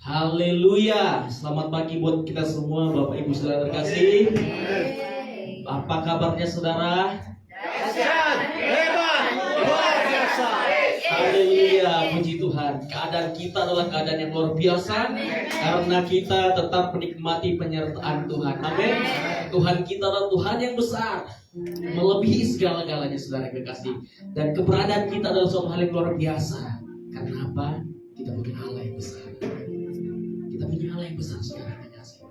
Haleluya. Selamat pagi buat kita semua, Bapak Ibu Saudara terkasih. Apa kabarnya saudara? Dahsyat, hebat, luar biasa. Haleluya, puji Tuhan. Keadaan kita adalah keadaan yang luar biasa karena kita tetap menikmati penyertaan Tuhan. Amin. Tuhan kita adalah Tuhan yang besar, melebihi segala-galanya, saudara kekasih. Dan keberadaan kita adalah suatu hal yang luar biasa. Karena apa? Kita punya Allah yang besar. Kita punya Allah yang besar, saudara kekasih.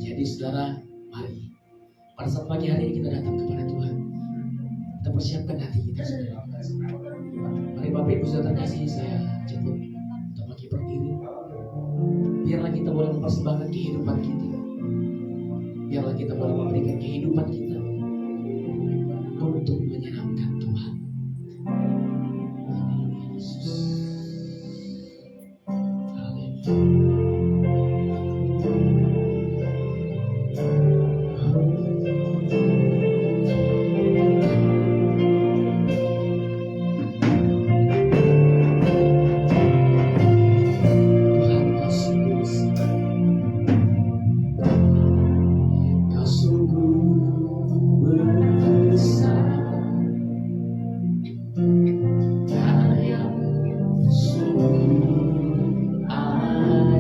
Jadi saudara, mari pada saat pagi hari ini kita datang kepada Tuhan. Kita persiapkan hati kita, saudara. Mari Bapak Ibu Saudara kasih, saya jemput kita bagi berdiri. Biarlah kita boleh mempersembahkan kehidupan kita. Biarlah kita boleh memberikan kehidupan kita untuk menyenangkan Tuhan. Yesus. Haleluya. I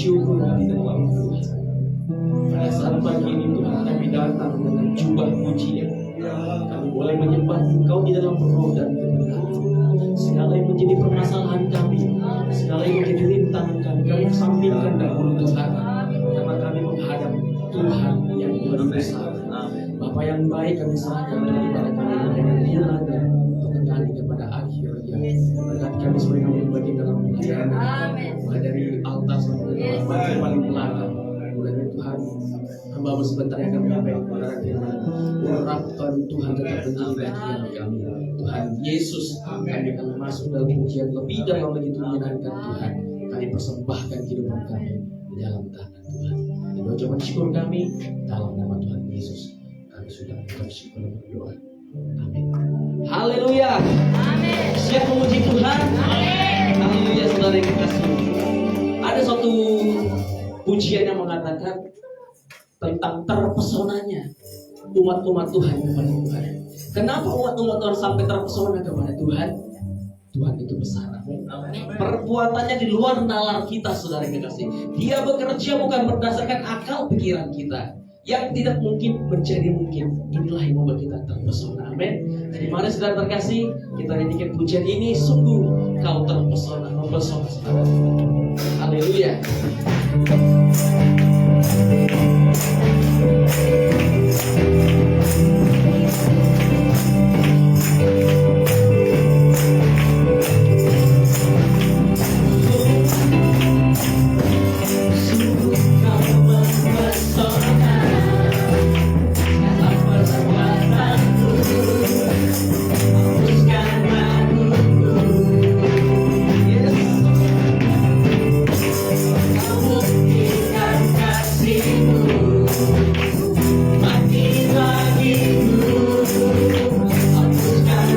bersyukur di dalam Tuhan. Pada saat pagi ini Tuhan, kami datang dengan jubah pujian. Kami boleh menyembah Engkau di dalam roh dan kebenaran. Segala yang menjadi permasalahan kami, segala yang menjadi rintangan kami kesampingkan dahulu Tuhan. Karena kami menghadap Tuhan yang lebih besar. Bapa yang baik, kami serahkan daripada kami dengan mulanya pertengahan kepada akhirnya. Berkati kami sebagai kami berbagi dalam pujian, mulai dari altar sampai ke bagian paling belakang. Mulai dari Tuhan, hamba sebentar yang kami menyampaikan kepada firman. Urapan Tuhan tetap menjadi bagian kami. Tuhan Yesus, kami akan masuk dalam pujian lebih dalam begitu menyenangkan Tuhan. Kami persembahkan kehidupan kami di dalam tangan Tuhan. Dan ucapan syukur kami dalam nama Tuhan Yesus. Kami sudah mengucap syukur dan berdoa. Amin. Haleluya. Amin. Siap memuji Tuhan. Amin. Haleluya, saudara yang kekasih. Ada suatu pujian yang mengatakan tentang terpesonanya umat-umat Tuhan kepada Tuhan. Kenapa umat-umat Tuhan sampai terpesona kepada Tuhan? Tuhan itu besar. Perbuatannya di luar nalar kita, saudara yang kekasih. Dia bekerja bukan berdasarkan akal pikiran kita. Yang tidak mungkin menjadi mungkin. Inilah yang membuat kita terpesona. Amin. Jadi mari saudara terkasih, kita nyanyikan pujian ini. Sungguh kau terpesona, mempesona saudara. Haleluya. Mati bagimu, hapuskan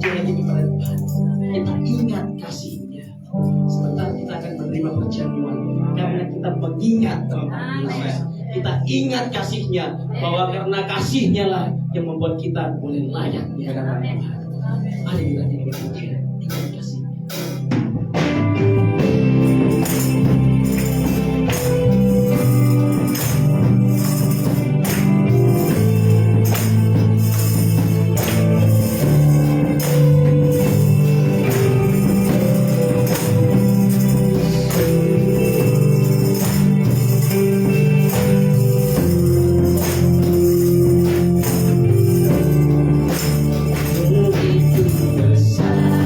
puji lagi kepada Tuhan. Kita ingat kasih-Nya. Sebentar kita akan menerima perjamuan karena kita mengingat tentang Yesus. Kita ingat kasih-Nya, bahwa karena kasih-Nya lah yang membuat kita boleh layak di hadapan Tuhan. Mari kita nyanyi pujian. Ingat kasih. Begitu besar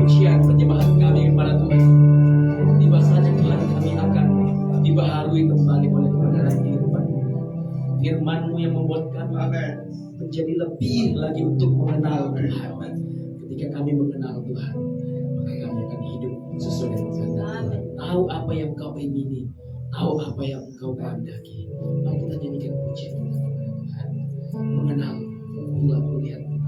pujian penyembahan kami kepada Tuhan. Tiba saja Tuhan kami akan dibaharui kembali oleh kebenaran firman. Firman-Mu yang membuat kami menjadi lebih lagi untuk mengenal Tuhan. Ketika kami mengenal Tuhan, maka kami akan hidup sesuai dengan kehendak Tuhan. Tahu apa yang Engkau ingini, tahu apa yang Engkau kehendaki. Mari kita nyanyikan pujian kita kepada Tuhan. Mengenal, bila melihat Tuhan.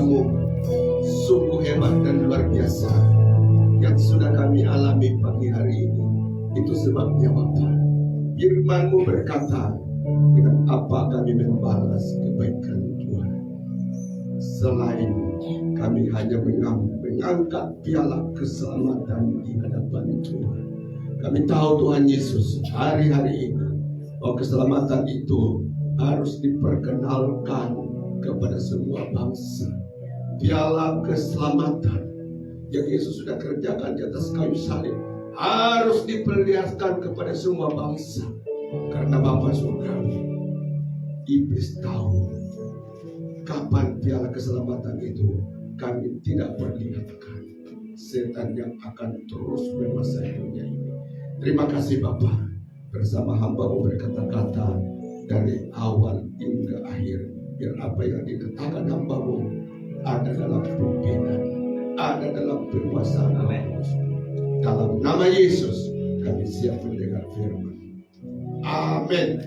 Firman-Mu sungguh hebat dan luar biasa yang sudah kami alami pagi hari ini. Itu sebabnya Bapa, Firman-Mu berkata, dengan apa kami membalas kebaikan Tuhan selain kami hanya mengangkat piala keselamatan di hadapan Tuhan. Kami tahu Tuhan Yesus hari-hari ini bahwa keselamatan itu harus diperkenalkan kepada semua bangsa. Piala keselamatan yang Yesus sudah kerjakan di atas kayu salib harus diperlihatkan kepada semua bangsa. Karena Bapa surga, iblis tahu kapan piala keselamatan itu kami tidak perlihatkan. Setan yang akan terus menguasai dunia ini. Terima kasih Bapa, bersama hamba-Mu berkata-kata dari awal hingga akhir. Biar apa yang dikatakan hamba-Mu ada dalam pimpinan, ada dalam penguasaan. Dalam nama Yesus kami siap mendengar firman. Amin.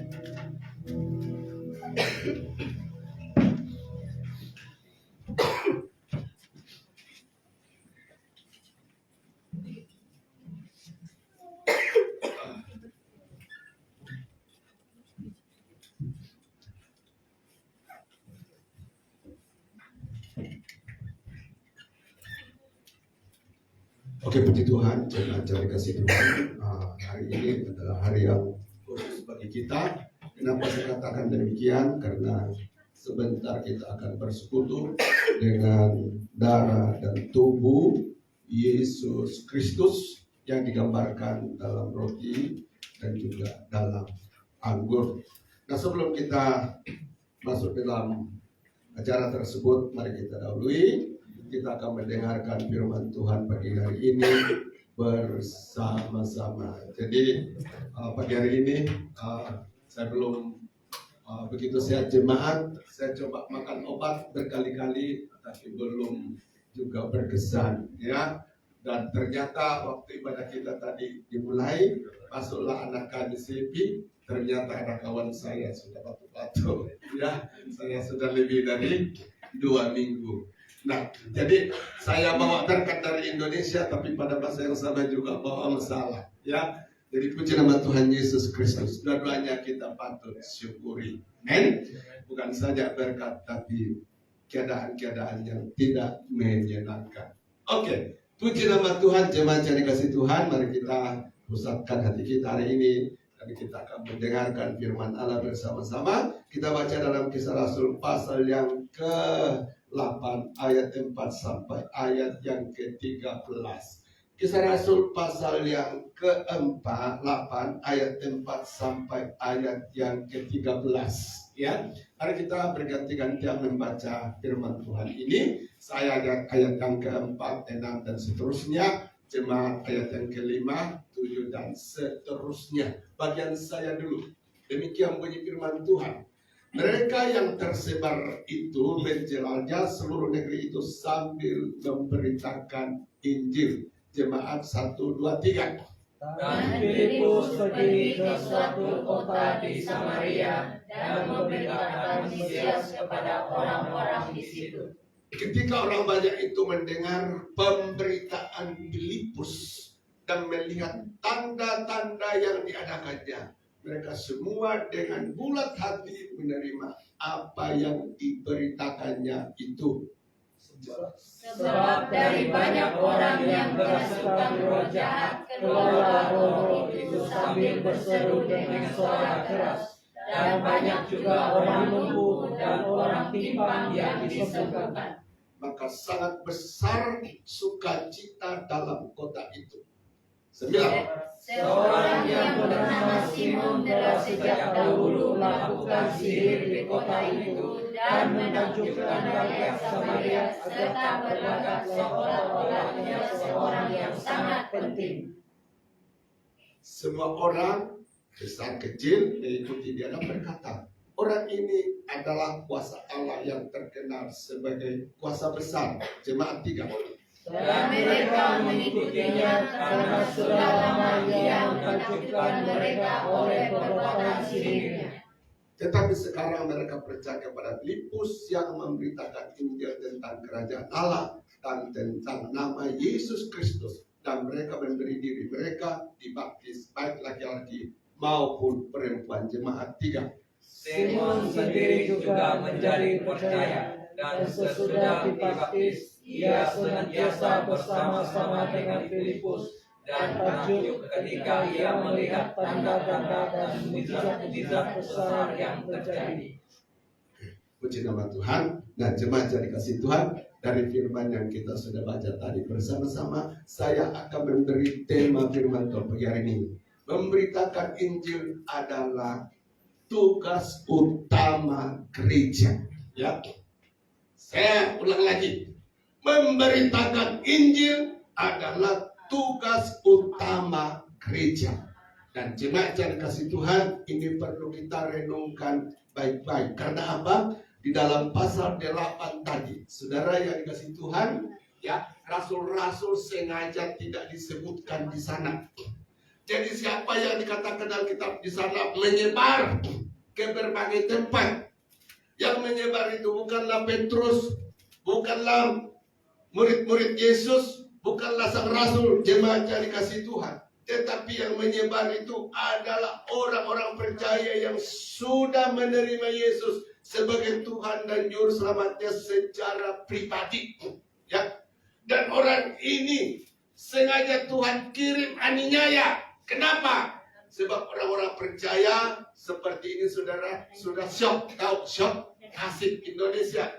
Oke, puji Tuhan, jemaat dikasih Tuhan. Hari ini adalah hari yang khusus bagi kita. Kenapa saya katakan demikian? Karena sebentar kita akan bersekutu dengan darah dan tubuh Yesus Kristus yang digambarkan dalam roti dan juga dalam anggur. Nah, sebelum kita masuk dalam acara tersebut, mari kita dahului. Kita akan mendengarkan firman Tuhan pagi hari ini bersama-sama. Jadi pagi hari ini saya belum begitu sehat jemaat. Saya coba makan obat berkali-kali, tapi belum juga berkesan, ya. Dan ternyata waktu ibadah kita tadi dimulai, masuklah anak kami Sepi. Ternyata ada kawan saya sudah batuk-batuk, ya. Saya sudah lebih dari 2 minggu. Nah, jadi saya bawa berkat dari Indonesia, tapi pada masa yang sama juga bawa masalah, ya. Jadi puji nama Tuhan Yesus Kristus. Dua-duanya kita patut syukuri. Amin. Bukan saja berkat, tapi keadaan-keadaan yang tidak menyenangkan. Oke, puji nama Tuhan, jemaat yang dikasih Tuhan. Mari kita pusatkan hati kita hari ini. Dan kita akan mendengarkan firman Allah bersama-sama. Kita baca dalam Kisah Rasul pasal yang ke-8 ayat 4 sampai ayat yang ke-13. Kisah Rasul pasal yang ke-8 ayat 4 sampai ayat yang ke-13. Ya, mari kita berganti-gantian membaca firman Tuhan ini. Saya ayat yang ke-4, 6 dan seterusnya. Jemaat ayat yang ke-5, 7 dan seterusnya. Bagian saya dulu. Demikian bunyi firman Tuhan. Mereka yang tersebar itu menjelajah seluruh negeri itu sambil memberitakan Injil. Jemaat 1, 2, 3. Dan Filipus pergi ke suatu kota di Samaria dan memberitakan Mesias kepada orang-orang di situ. Ketika orang banyak itu mendengar pemberitaan Filipus dan melihat tanda-tanda yang diadakannya, mereka semua dengan bulat hati menerima apa yang diberitakannya itu. Sebab dari banyak orang yang kerasukan roh jahat, keluarlah roh itu sambil berseru dengan suara keras. Dan banyak juga orang lumpuh dan orang timpang yang disembuhkan. Maka sangat besar sukacita dalam kota itu. 9. Seorang yang bernama Simon telah sejak dahulu melakukan sihir di kota itu dan menakjubkan rakyat Samaria serta berlagak seolah-olah dia seorang yang sangat penting. Semua orang besar kecil mengikuti dia dan berkata, orang ini adalah kuasa Allah yang terkenal sebagai kuasa besar. Jemaat 3. Dan mereka mengikutinya karena sudah lama dia menakjubkan mereka oleh perbuatan sihirnya. Tetapi sekarang mereka percaya kepada Filipus yang memberitakan Injil tentang kerajaan Allah dan tentang nama Yesus Kristus. Dan mereka memberi diri mereka dibaptis baik laki-laki maupun perempuan. Jemaat 3. Simon sendiri juga menjadi percaya, dan sesudah dibaptis, ia senantiasa bersama-sama dengan Filipus, dan takjub ketika ia melihat tanda-tanda dan mujizat-mujizat besar yang terjadi. Puji nama Tuhan. Nah, jemaat yang dikasih Tuhan, dari firman yang kita sudah baca tadi bersama-sama, saya akan memberi tema firman Tuhan pagi hari ini. Memberitakan Injil adalah tugas utama gereja. Ya, saya ulang lagi. Memberitakan Injil adalah tugas utama gereja. Dan jemaat yang dikasih Tuhan, ini perlu kita renungkan baik-baik. Karena apa? Di dalam pasal 8 tadi, saudara yang dikasih Tuhan, ya, rasul-rasul sengaja tidak disebutkan di sana. Jadi siapa yang dikatakan Alkitab di sana menyebar ke berbagai tempat. Yang menyebar itu bukanlah Petrus, bukanlah murid-murid Yesus, bukanlah sang rasul, jemaat yang dikasih Tuhan. Tetapi yang menyebar itu adalah orang-orang percaya yang sudah menerima Yesus sebagai Tuhan dan Juru Selamatnya secara pribadi. Ya. Dan orang ini sengaja Tuhan kirim aniaya. Kenapa? Sebab orang-orang percaya seperti ini, saudara, sudah shock, tahu shock, kasih Indonesia.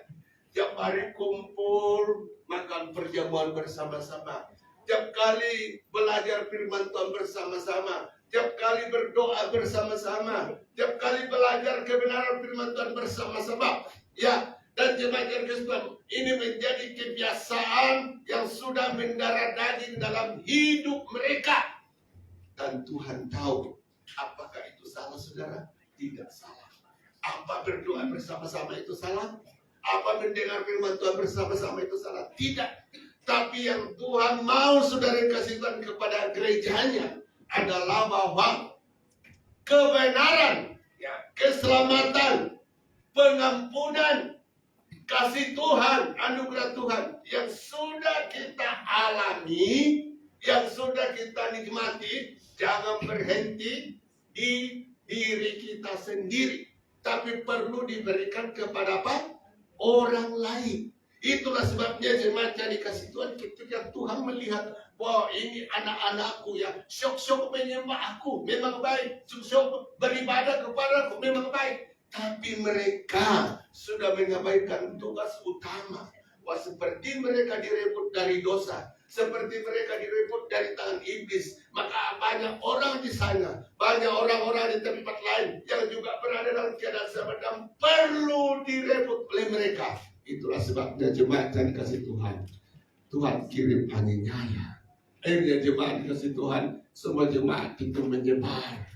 Tiap hari kumpul, makan perjamuan bersama-sama. Tiap kali belajar firman Tuhan bersama-sama. Tiap kali berdoa bersama-sama. Tiap kali belajar kebenaran firman Tuhan bersama-sama. Ya, dan jemaat yang Kristen, ini menjadi kebiasaan yang sudah mendarah daging dalam hidup mereka. Dan Tuhan tahu, apakah itu salah, saudara? Tidak salah. Apa berdoa bersama-sama itu salah? Apa mendengar firman Tuhan bersama-sama itu salah? Tidak. Tapi yang Tuhan mau saudara kasihkan kepada gerejanya adalah bahwa kebenaran, ya, keselamatan, pengampunan, kasih Tuhan, anugerah Tuhan yang sudah kita alami, yang sudah kita nikmati, jangan berhenti di diri kita sendiri, tapi perlu diberikan kepada apa? Orang lain. Itulah sebabnya jemaat yang dikasih Tuhan, ketika Tuhan melihat bahwa ini anak-anakku yang syok-syok menyembah aku, memang baik, syok beribadah kepada aku, memang baik, tapi mereka sudah mengabaikan tugas utama. Wah, seperti mereka direbut dari dosa, seperti mereka direbut dari tangan iblis, maka banyak orang di sana, banyak orang-orang di tempat lain yang juga berada dalam keadaan sama dan perlu direbut oleh mereka. Itulah sebabnya jemaat yang dikasih Tuhan, Tuhan kirim aniaya. Akhirnya jemaat dikasih Tuhan, semua jemaat itu menyebar.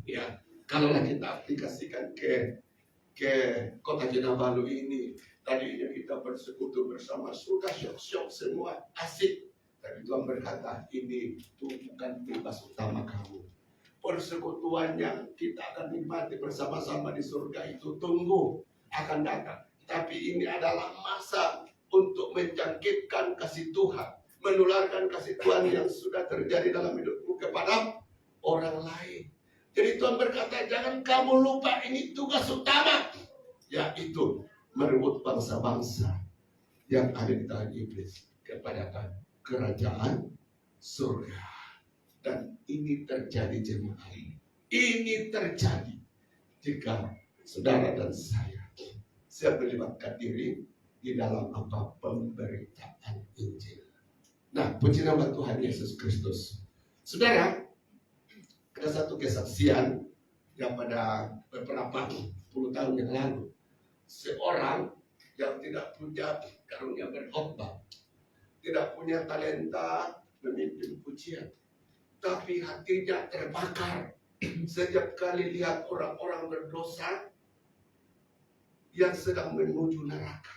Ya, kalau kita aplikasikan ke kota Kinabalu ini, tadinya kita bersekutu bersama, sudah syok-syok semua, asik. Tapi Tuhan berkata, ini bukan tugas utama kamu. Persekutuan yang kita akan nikmati bersama-sama di surga itu tunggu, akan datang. Tapi ini adalah masa untuk menjangkitkan kasih Tuhan, menularkan kasih Tuhan yang sudah terjadi dalam hidupmu kepada orang lain. Jadi Tuhan berkata, jangan kamu lupa, ini tugas utama, yaitu merebut bangsa-bangsa yang ada di tangan iblis kepada kerajaan surga. Dan ini terjadi jemaat. Ini terjadi jika saudara dan saya melibatkan diri di dalam apa? Pemberitaan Injil. Nah, puji nama Tuhan Yesus Kristus. Saudara, ada satu kesaksian yang pada beberapa puluh tahun yang lalu, seorang yang tidak punya karunia berkhotbah, tidak punya talenta memimpin pujian, tapi hatinya terbakar setiap kali lihat orang-orang berdosa yang sedang menuju neraka.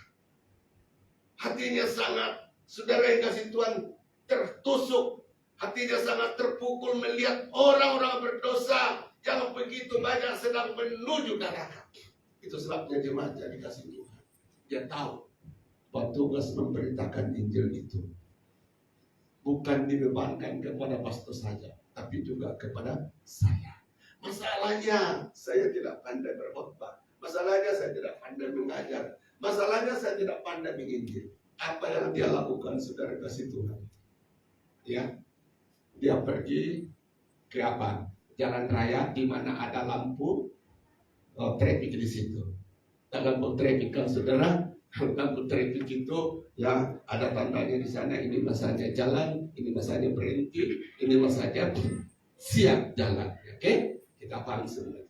Hatinya sangat, saudara yang kasih Tuhan, tertusuk. Hatinya sangat terpukul melihat orang-orang berdosa yang begitu banyak sedang menuju neraka. Itu sebabnya jemaat yang dikasih Tuhan, dia tahu bahwa tugas memberitakan Injil itu bukan dibebankan kepada pastor saja, tapi juga kepada saya. Masalahnya saya tidak pandai berkhotbah, masalahnya saya tidak pandai mengajar, masalahnya saya tidak pandai menginjil. Apa yang dia lakukan, saudara kasih Tuhan? Ya, dia pergi ke apa? Jalan raya di mana ada lampu traffic di situ. Dan lampu traffic kan saudara, lampu traffic itu ya ada tandanya di sana. Ini masanya jalan, ini masanya berhenti, ini masanya siap jalan. Oke, kita paham semua.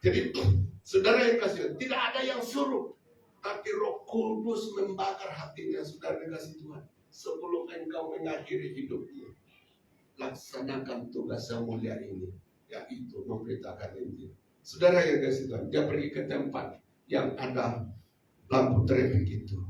Jadi saudara yang kasih, tidak ada yang suruh, tapi Roh Kudus membakar hatinya saudara yang kasih Tuhan. Sebelum engkau mengakhiri hidupmu, laksanakan tugas yang mulia ini, yaitu memberitakan Injil. Saudara yang kasih Tuhan, dia pergi ke tempat yang ada lampu traffic itu,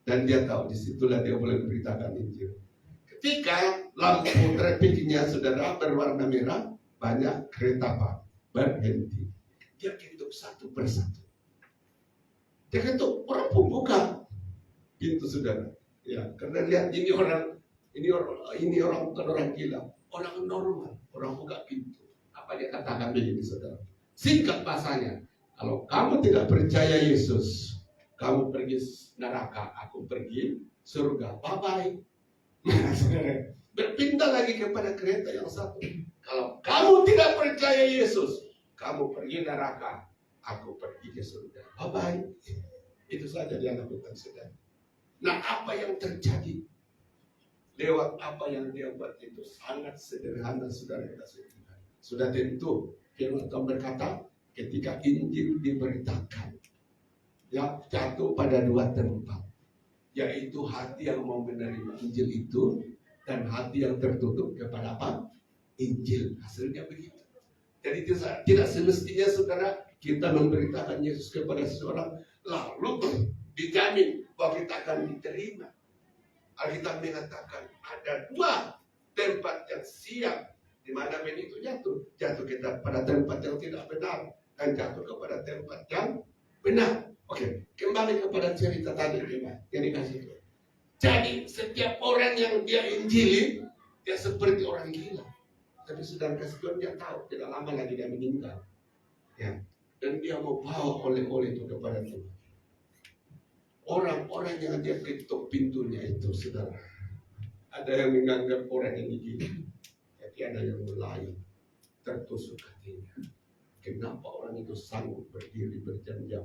dan dia tahu disitulah dia boleh memberitakan Injil. Ketika lampu trafficnya saudara berwarna merah, banyak kereta apa? Berhenti. Dia ketuk satu persatu. Dia ketuk, orang pun buka pintu saudara. Ya, karena lihat ini orang bukan orang gila, orang normal, orang buka pintu. Apa dia katakan begini saudara? Singkat bahasanya, kalau kamu tidak percaya Yesus, kamu pergi neraka, aku pergi surga. Bye bye. Berpindah lagi kepada kereta yang satu. Kalau kamu tidak percaya Yesus, kamu pergi neraka, aku pergi ke surga. Bye bye. Itu saja dia lakukan saudara. Nah, apa yang terjadi lewat apa yang dia buat itu sangat sederhana saudara kasih Tuhan. Sudah tentu firman Tuhan berkata, ketika Injil diberitakan, ya jatuh pada dua tempat, yaitu hati yang mau menerima Injil itu dan hati yang tertutup kepada apa? Injil. Hasilnya begitu. Jadi tidak semestinya saudara kita memberitakan Yesus kepada seseorang lalu dijamin bahwa kita akan diterima. Alkitab mengatakan ada dua tempat yang siap di mana itu jatuh kita pada tempat yang tidak benar dan jatuh kepada tempat yang benar. Oke, kembali kepada cerita tadi yang dikasih Tuhan. Jadi setiap orang yang dia injili, dia seperti orang gila. Tapi sedang kasih Tuhan dia tahu tidak lama lagi dia meninggal. Ya, dan dia mau bawa oleh-oleh itu kepada Tuhan. Orang-orang yang dia ketuk pintunya itu, saudara, ada yang menganggap orang ini gila, tapi ada yang melayu, tertusuk hatinya. Kenapa orang itu sanggup berdiri berjam-jam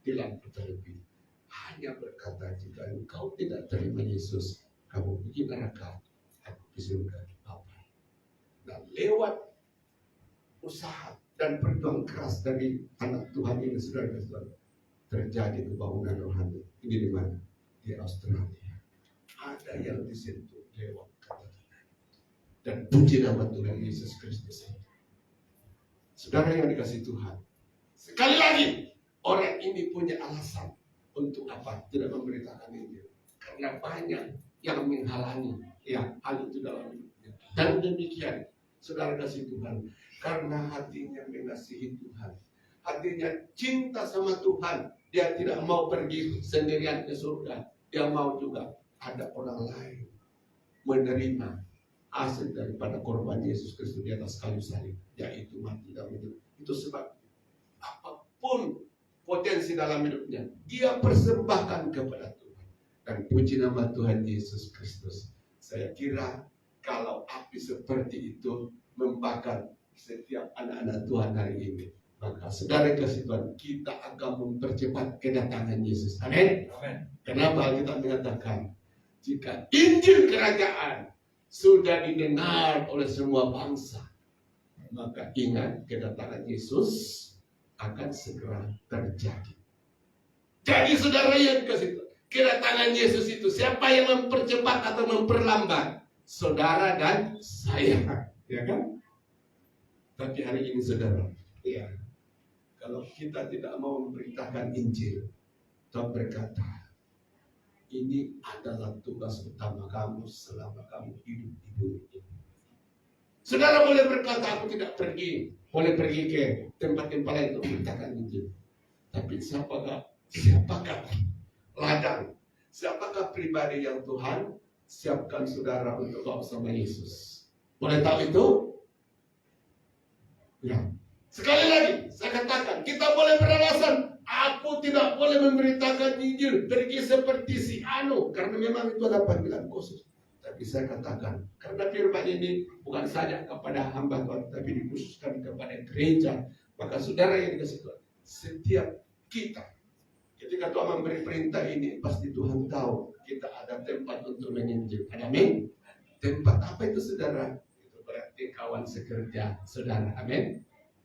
di lampu terbit? Hanya berkata, jika engkau tidak terima Yesus, kamu pergi neraka, aku di surga. Nah, lewat usaha dan perjuangan keras dari anak Tuhan ini, saudara, terjadi kebangunan rohani. Ini di mana? Di Australia. Ada yang disentuh lewat kata-kata. Dan puji nama Tuhan Yesus Kristus. Saudara yang dikasih Tuhan, sekali lagi orang ini punya alasan untuk apa? Tidak memberitakan Injil. Karena banyak yang menghalangi hal itu dalam hidupnya. Dan demikian, saudara kasih Tuhan, karena hatinya mengasihi Tuhan, hatinya cinta sama Tuhan, dia tidak mau pergi sendirian ke surga. Dia mau juga ada orang lain menerima hasil daripada korban Yesus Kristus di atas kayu salib, yaitu mati dan hidup. Itu sebab apapun potensi dalam hidupnya, dia persembahkan kepada Tuhan. Dan puji nama Tuhan Yesus Kristus. Saya kira kalau api seperti itu membakar setiap anak-anak Tuhan hari ini, maka saudara kasih Tuhan, kita akan mempercepat kedatangan Yesus. Amin. Kenapa kita mengatakan jika Injil kerajaan sudah didengar oleh semua bangsa, maka ingat kedatangan Yesus akan segera terjadi. Jadi saudara yang kasih Tuhan, kedatangan Yesus itu siapa yang mempercepat atau memperlambat? Saudara dan saya, ya kan? Tapi hari ini saudara, kalau kita tidak mau memberitakan Injil, Tuhan berkata, ini adalah tugas utama kamu selama kamu hidup di bumi ini. Saudara boleh berkata, aku tidak pergi, boleh pergi ke tempat-tempat lain untuk memberitakan Injil. Tapi siapakah ladang, siapakah pribadi yang Tuhan siapkan saudara untuk bawa sama Yesus? Boleh tahu itu? Ya. Sekali lagi, saya katakan, kita boleh beralasan, aku tidak boleh memberitakan Injil, pergi seperti si Anu, karena memang itu ada panggilan khusus. Tapi saya katakan, karena firman ini bukan saja kepada hamba Tuhan, tapi dikhususkan kepada gereja, maka saudara yang dikasih Tuhan, setiap kita, ketika Tuhan memberi perintah ini, pasti Tuhan tahu kita ada tempat untuk menginjil. Amin. Tempat apa itu saudara? Itu berarti kawan sekerja saudara. Amin.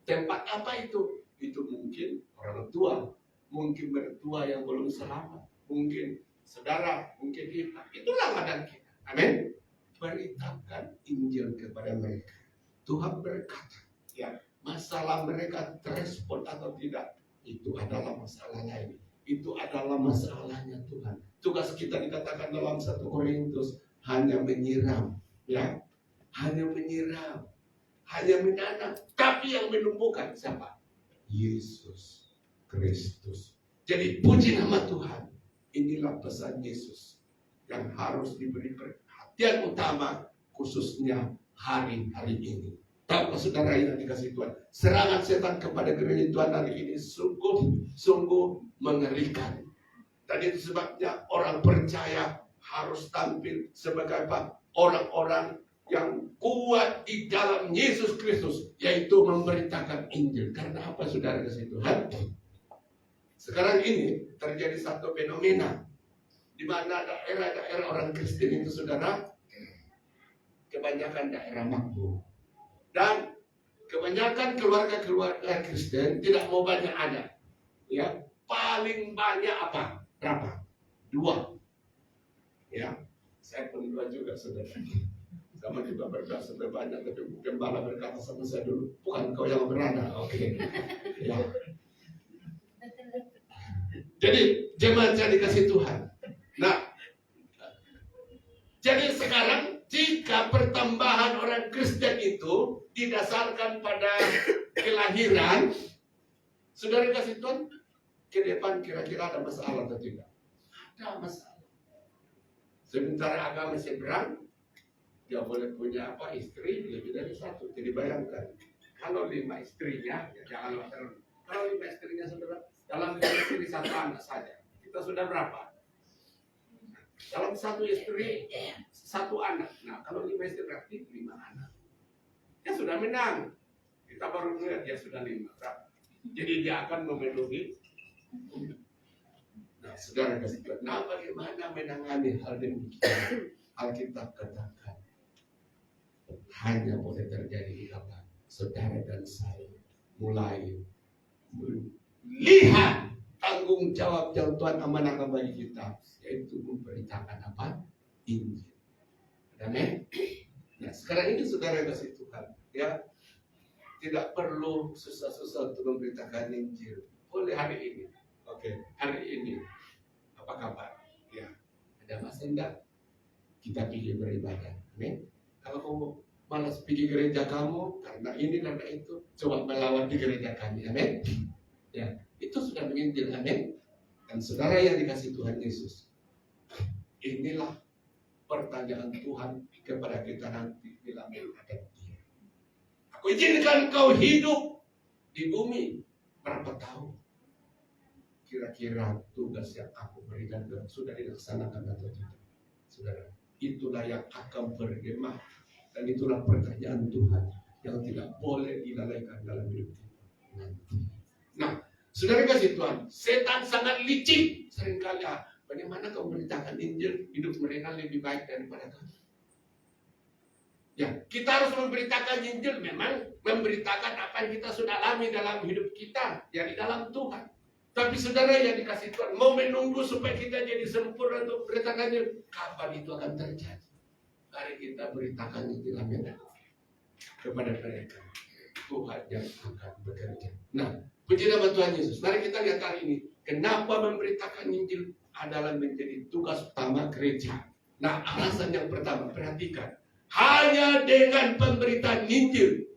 Tempat apa itu? Itu mungkin orang tua, mungkin mertua yang belum selamat, mungkin saudara, mungkin kita. Itulah ladang kita. Amin. Beritakan Injil kepada mereka. Tuhan berkata, ya, masalah mereka terespon atau tidak, itu adalah masalah lain. Itu adalah masalahnya Tuhan. Tugas kita dikatakan dalam 1 Korintus hanya menyiram, ya, hanya menyiram, hanya menanam, tapi yang menumbuhkan siapa? Yesus Kristus. Jadi puji nama Tuhan. Inilah pesan Yesus yang harus diberi perhatian utama, khususnya hari-hari ini. Tahu saudara yang dikasih Tuhan, serangan setan kepada gereja Tuhan hari ini sungguh mengerikan. Dan itu sebabnya orang percaya harus tampil sebagai apa? Orang-orang yang kuat di dalam Yesus Kristus, yaitu memberitakan Injil. Karena apa saudara kasih Tuhan? Sekarang ini terjadi satu fenomena di mana daerah-daerah orang Kristen itu saudara, kebanyakan daerah makmur. Dan kebanyakan keluarga-keluarga Kristen tidak mau banyak ada. Ya, paling banyak apa? Berapa? 2. Ya, saya pun 2 juga saudara. Sama juga berdoa sampai banyak, tapi gembala berkata sama saya dulu, bukan kau yang berada. Oke. Ya. Jadi jemaat yang dikasih Tuhan. Nah, jadi sekarang jika pertambahan orang Kristen itu didasarkan pada kelahiran, saudara kasih Tuhan, ke depan kira-kira ada masalah atau tidak? Ada masalah. Sementara agama seberang, dia boleh punya apa istri lebih dari 1. Jadi bayangkan, kalau 5 istrinya, ya jangan terlalu. Kalau 5 istrinya saudara, dalam 5 istri 1 anak saja, kita sudah berapa? Dalam 1 istri 1 anak. Nah, kalau 5 istri berarti 5 anak. Dia sudah menang. Kita baru melihat dia sudah 5. Berapa? Jadi dia akan memenuhi. Nah, saudara kasih Tuhan, nah bagaimana menangani hal demikian? Alkitab katakan, hanya boleh terjadi di apa? Saudara dan saya mulai melihat tanggung jawab yang Tuhan amanahkan bagi kita, yaitu memberitakan apa? Injil. Amin. Nah, sekarang ini saudara kasih Tuhan, ya, tidak perlu susah-susah untuk memberitakan Injil. Boleh hari ini. Oke, hari ini. Apa kabar? Ya, ada masa enggak? Kita pergi beribadah. Amin. Kalau kamu malas pergi gereja kamu karena ini karena itu, coba melawat di gereja kami. Amin. Ya, itu sudah menginjil. Amin. Dan saudara yang dikasih Tuhan Yesus, inilah pertanyaan Tuhan kepada kita nanti bila menghadap Dia. Aku izinkan kau hidup di bumi berapa tahun? Kira-kira tugas yang aku berikan sudah dilaksanakan atau tidak? Saudara, itulah yang akan bergema. Dan itulah pertanyaan Tuhan yang tidak boleh dilalaikan dalam hidup kita nanti. Nah, saudara kasih Tuhan, setan sangat licik seringkali. Bagaimana kau memberitakan Injil, hidup mereka lebih baik daripada kamu? Ya, kita harus memberitakan Injil, memang memberitakan apa yang kita sudah alami dalam hidup kita, yang di dalam Tuhan. Tapi saudara yang dikasih Tuhan, mau menunggu supaya kita jadi sempurna untuk memberitakan Injil, kapan itu akan terjadi? Mari kita beritakan Injil, amin, kepada mereka. Tuhan yang akan bekerja. Nah, puji nama Tuhan Yesus. Mari kita lihat hari ini, kenapa memberitakan Injil adalah menjadi tugas utama gereja. Nah, alasan yang pertama, perhatikan. Hanya dengan pemberitaan Injil,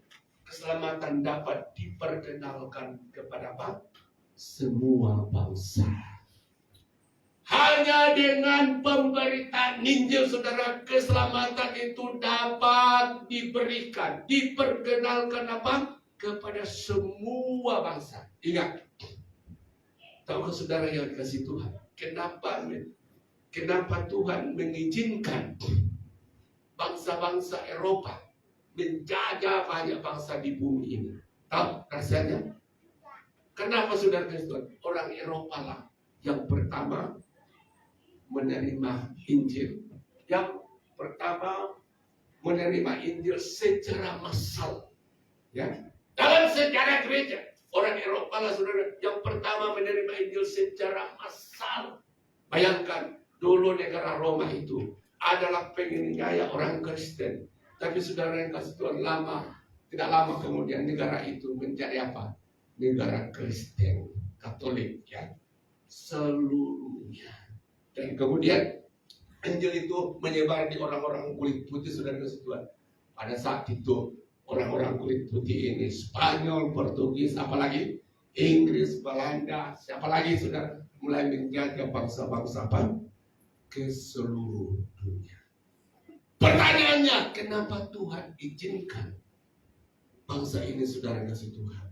keselamatan dapat diperkenalkan kepada apa? Semua bangsa. Hanya dengan pemberitaan Injil, saudara, keselamatan itu dapat diberikan, diperkenalkan apa? Kepada semua bangsa. Ingat, tahukah saudara yang dikasih Tuhan, kenapa Tuhan mengizinkan bangsa-bangsa Eropa menjajah banyak bangsa di bumi ini? Tahu rasanya? Kenapa saudara kasih Tuhan? Orang Eropa lah yang pertama menerima Injil, yang pertama menerima Injil secara massal. Ya, dalam sejarah gereja, orang Eropa lah saudara yang pertama menerima Injil secara massal. Bayangkan, dulu negara Roma itu adalah penganiaya orang Kristen, tapi saudara yang kasih Tuhan, tidak lama kemudian negara itu menjadi apa? Negara Kristen, Katolik, ya, seluruhnya. Dan kemudian Injil itu menyebar di orang-orang kulit putih, saudara kasih Tuhan. Pada saat itu orang-orang kulit putih ini Spanyol, Portugis, apalagi Inggris, Belanda, siapa lagi saudara, mulai menjaga bangsa-bangsa apa? Ke seluruh dunia. Pertanyaannya, kenapa Tuhan izinkan bangsa ini, saudara kasih Tuhan?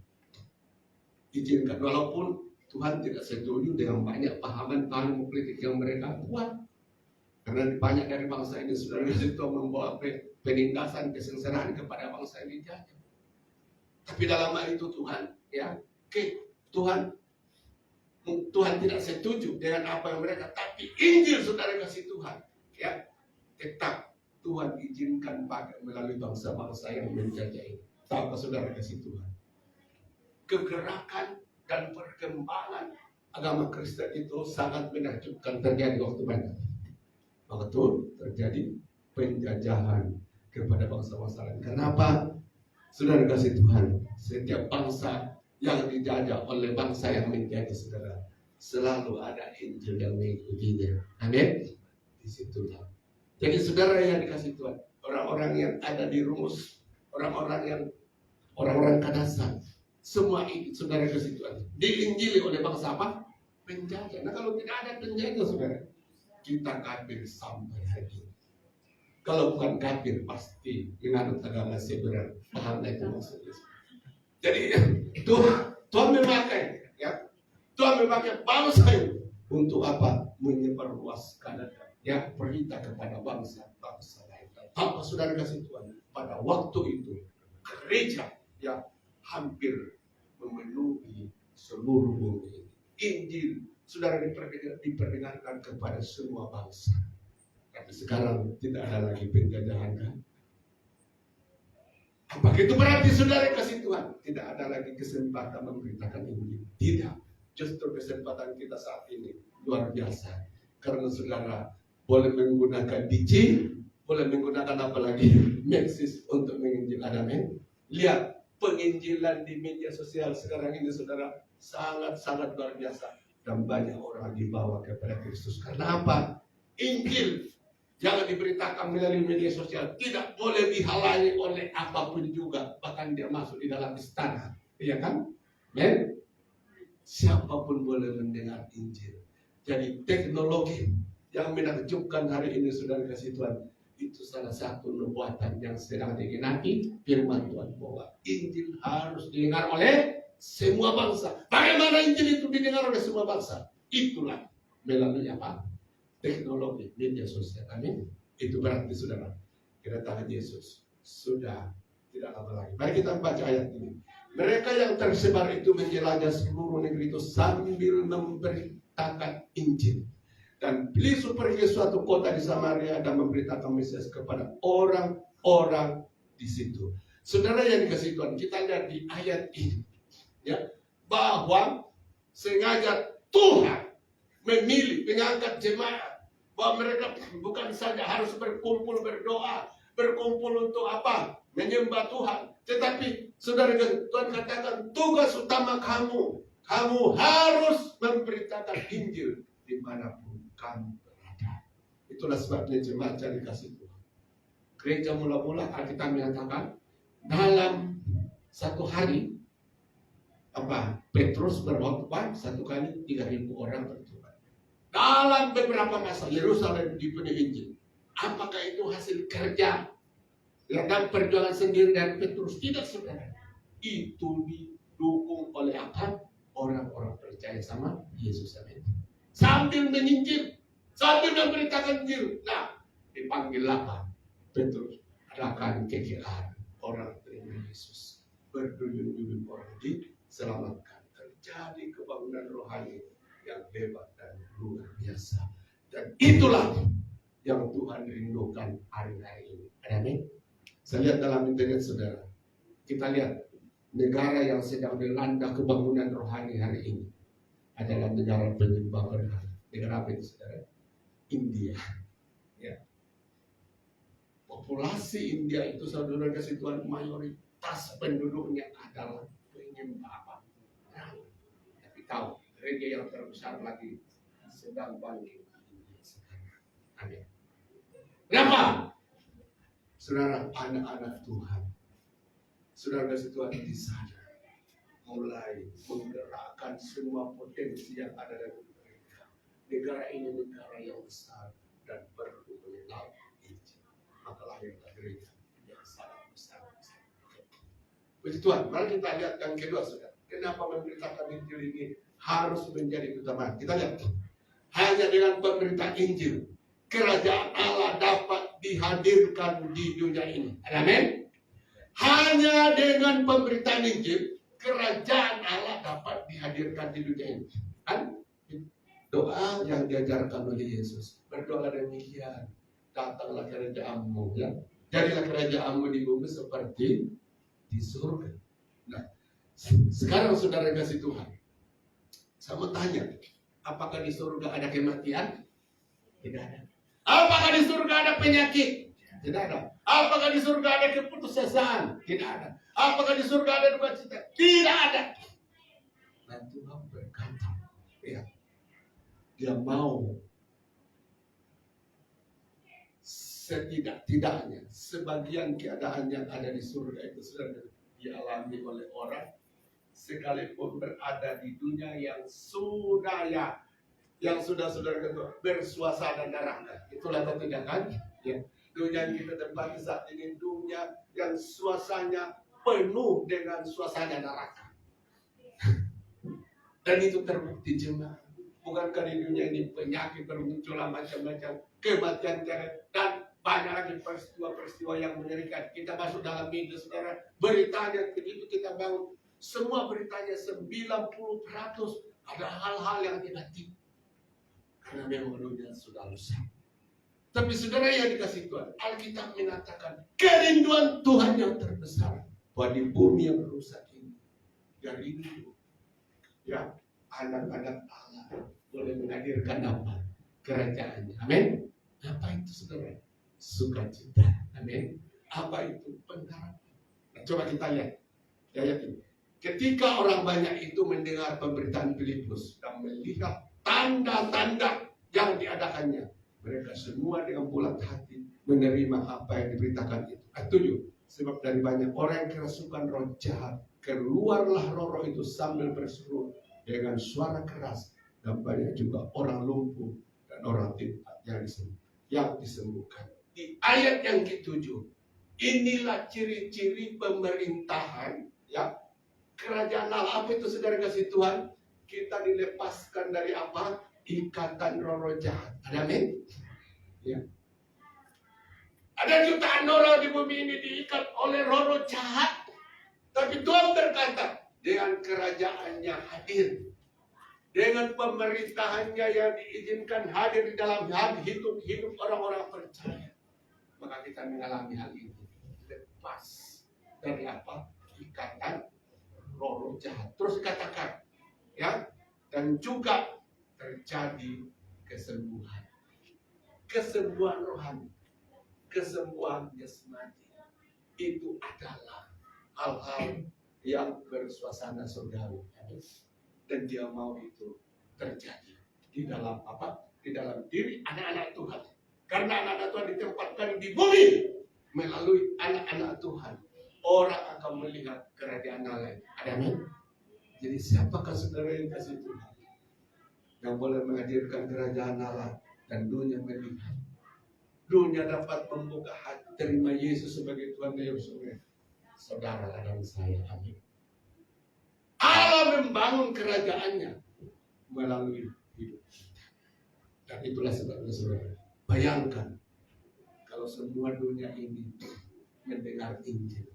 Izinkan, walaupun Tuhan tidak setuju dengan banyak pahaman politik yang mereka buat. Karena banyak dari bangsa ini, saudara kasih Tuhan, membawa penindasan, kesengsaraan kepada bangsa ini dijajah. Tapi dalam hal itu Tuhan, ya, Tuhan tidak setuju dengan apa yang mereka, tapi Injil, saudara kasih Tuhan, ya, tetap Tuhan izinkan pakai melalui bangsa-bangsa yang menjajah ini. Tahukah saudara kasih Tuhan, kegerakan dan perkembangan agama Kristen itu sangat menakjubkan terjadi waktu terjadi penjajahan kepada bangsa-bangsa lain. Kenapa? Saudara kasih Tuhan, setiap bangsa yang dijajah oleh bangsa yang menjadi, saudara, selalu ada Injil yang mengikutinya. Amin. Disitulah. Jadi saudara yang dikasih Tuhan, orang-orang yang ada di rumus, orang-orang kadasan, semua ini saudara kasih Tuhan diinjili oleh bangsa apa? Penjajah. Nah, kalau tidak ada penjajah, saudara, kita kafir sampai hari ini. Kalau bukan kafir, pasti menganut agama sebenar. Paham itu maksudnya. Jadi Tuhan memakai, ya, Tuhan memakai bangsa itu untuk apa? Menyebarluaskan, ya, berita kepada bangsa-bangsa lain. Apa saudara kasih Tuhan? Pada waktu itu gereja, ya, hampir memenuhi seluruh bumi. Injil saudara diperdengarkan kepada semua bangsa. Tapi sekarang tidak ada lagi penjajahan, kan? Apa itu berarti saudara kasih Tuhan? Tidak ada lagi kesempatan memberitakan Injil. Tidak. Justru kesempatan kita saat ini luar biasa. Karena saudara boleh menggunakan DJ, boleh menggunakan apa lagi? Medsos untuk menginjil. Ada men? Lihat penginjilan di media sosial sekarang ini, saudara, sangat-sangat luar biasa. Dan banyak orang dibawa kepada Kristus. Karena apa? Injil jangan diberitakan melalui media sosial, tidak boleh dihalangi oleh apapun juga, bahkan dia masuk di dalam istana, iya kan? Men, siapapun boleh mendengar Injil. Jadi teknologi yang menakjubkan hari ini, saudara kasih Tuhan, itu salah satu nubuatan yang sedang digenapi. Firman Tuhan bahwa Injil harus didengar oleh semua bangsa. Bagaimana Injil itu didengar oleh semua bangsa? Itulah melalui apa? Teknologi media sosial. Amin. Itu berarti saudara, kedatangan Yesus sudah tidak lama lagi. Mari kita baca ayat ini. Mereka yang tersebar itu menjelajah seluruh negeri itu sambil memberitakan Injil. Dan Yesus pergi ke suatu kota di Samaria dan memberitakan Mesias kepada orang-orang di situ. Saudara yang dikasih Tuhan, kita lihat di ayat ini, ya, bahwa sengaja Tuhan memilih mengangkat jemaat, bahwa mereka bukan saja harus berkumpul berdoa, berkumpul untuk apa? Menyembah Tuhan. Tetapi saudara Tuhan katakan tugas utama kamu harus memberitakan Injil dimanapun kamu berada. Itulah sebabnya jemaat yang dikasih Tuhan. Gereja mula-mula Alkitab menyatakan dalam satu hari Petrus berkhotbah satu kali 3.000 orang bertobat. Dalam beberapa masa Yerusalem dipenuhi Injil. Apakah itu hasil kerja dan perjuangan sendiri dan Petrus? Tidak, saudara. Itu didukung oleh apa? Orang-orang percaya sama Yesus. Sambil menginjil, sambil memberitakan Injil. Nah, dipanggil apa? Petrus. Adakan KKR. Orang terima Yesus. Berduyun-duyun orang diselamatkan. Terjadi kebangunan rohani yang hebat dan luar biasa. Dan itulah yang Tuhan rindukan hari-hari ini. Amin. Saya lihat dalam internet, saudara. Kita lihat negara yang sedang dilanda kebangunan rohani hari ini adalah negara penyembah berhala. Negara apa itu, saudara? India. Ya. Populasi India itu, saudara kasih Tuhan, mayoritas penduduknya adalah penyembah berhala. Tapi tahu, gereja yang terbesar lagi sedang bangkit. Amin. Kenapa? Saudara, anak-anak Tuhan, saudara kasih Tuhan di sana mulai menggerakkan semua potensi yang ada dalam mereka. Negara ini negara yang besar dan perlu mengenal Injil. Maka lahirlah gereja yang sangat besar. Puji Tuhan. Mari kita lihat yang kedua, saudara. Kenapa memberitakan Injil ini harus menjadi utama? Kita lihat. Hanya dengan pemberitahan Injil, kerajaan Allah dapat dihadirkan di dunia ini. Amin. Hanya dengan pemberitaan Injil, kerajaan Allah dapat dihadirkan di dunia ini. Kan? Doa yang diajarkan oleh Yesus. Berdoa demikian. Datanglah kerajaanmu. Ya. Jadilah kerajaanmu di bumi seperti di surga. Nah, sekarang saudara kasih Tuhan. Saya mau tanya, apakah di surga ada kematian? Tidak ada. Apakah di surga ada penyakit? Tidak ada. Apakah di surga ada keputusasaan? Tidak ada. Apakah di surga ada duka cita? Tidak ada. Dan Tuhan berkata, ya, Dia mau setidak-tidaknya sebagian keadaan yang ada di surga itu sudah dialami oleh orang sekalipun berada di dunia yang sudah saudara kata bersuasana neraka. Itulah atau tidak kan? Ya. Dunia yang kita tempati saat ini dunia yang suasananya penuh dengan suasana neraka. Dan itu terbukti jemaat. Bukankah di dunia ini penyakit bermunculan macam-macam, kematian dan banyak lagi peristiwa-peristiwa yang mengerikan. Kita masuk dalam media, saudara, beritanya begitu kita bangun, semua beritanya 90% ada hal-hal yang negatif. Karena memang dunia sudah rusak. Tapi saudara yang dikasih Tuhan, Alkitab mengatakan kerinduan Tuhan yang terbesar bahwa di bumi yang rusak ini, dia rindu, ya, anak-anak Allah boleh menghadirkan apa? Kerajaannya. Amin. Apa itu, saudara? Sukacita. Amin. Apa itu? Pengharapan. Nah, coba kita lihat ayat ini. Ketika orang banyak itu mendengar pemberitaan Filipus dan melihat tanda-tanda yang diadakannya, mereka semua dengan bulat hati menerima apa yang diberitakan itu. Tujuh. Sebab dari banyak orang yang kerasukan roh jahat, keluarlah roh-roh itu sambil berseru dengan suara keras, dan banyak juga orang lumpuh dan orang timpa yang disembuhkan. Di ayat yang ketujuh, inilah ciri-ciri pemerintahan, ya, kerajaan Allah. Apa itu, saudara kasih Tuhan? Kita dilepaskan dari apa? Ikatan roh jahat. Amin. Ya. Ada jutaan orang di bumi ini diikat oleh roh jahat. Tapi Tuhan berkata, dengan kerajaannya hadir, dengan pemerintahannya yang diizinkan hadir di dalam hidup orang-orang percaya, maka kita mengalami hal ini, lepas dari apa? Ikatan roh jahat. Terus dikatakan, ya, dan juga terjadi kesembuhan rohani, kesembuhan jasmani. Itu adalah hal-hal yang bersuasana surgawi, dan Dia mau itu terjadi di dalam apa? Di dalam diri anak-anak Tuhan. Karena anak-anak Tuhan ditempatkan di bumi melalui anak-anak Tuhan, orang akan melihat kerajaan Allah. Ada amin? Jadi siapakah saudara yang kasih Tuhan yang boleh menghadirkan kerajaan Allah dan dunia melihat? Dunia dapat membuka hati terima Yesus sebagai Tuhan dan Juru Selamat. Saudara dan saya, amin. Allah membangun kerajaannya melalui hidup kita. Dan itulah sebabnya saudara, bayangkan kalau semua dunia ini mendengar Injil,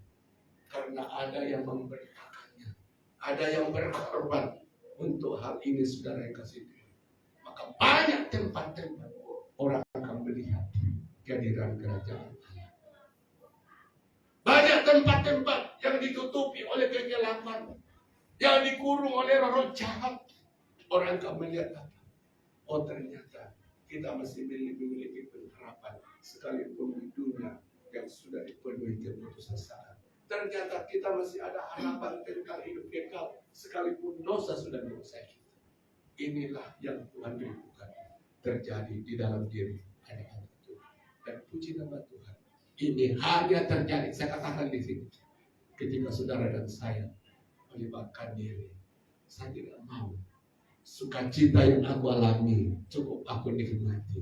karena ada yang memberitakannya, ada yang berkorban untuk hal ini, saudara yang kasih Tuhan, maka banyak tempat-tempat orang akan melihat kehadiran kerajaan Allah. Banyak tempat-tempat yang ditutupi oleh kegelapan, yang dikurung oleh roh jahat, orang akan melihat apa? Oh, ternyata kita masih memiliki pengharapan sekalipun di dunia yang sudah dipenuhi keputusasaan. Ternyata kita masih ada harapan tentang hidup kekal sekalipun dosa sudah menguasai kita. Inilah yang Tuhan rindukan terjadi di dalam diri anak-anak Tuhan. Dan puji nama Tuhan, ini hanya terjadi, saya katakan di sini, ketika saudara dan saya melibatkan diri. Saya tidak mau sukacita yang aku alami cukup aku nikmati,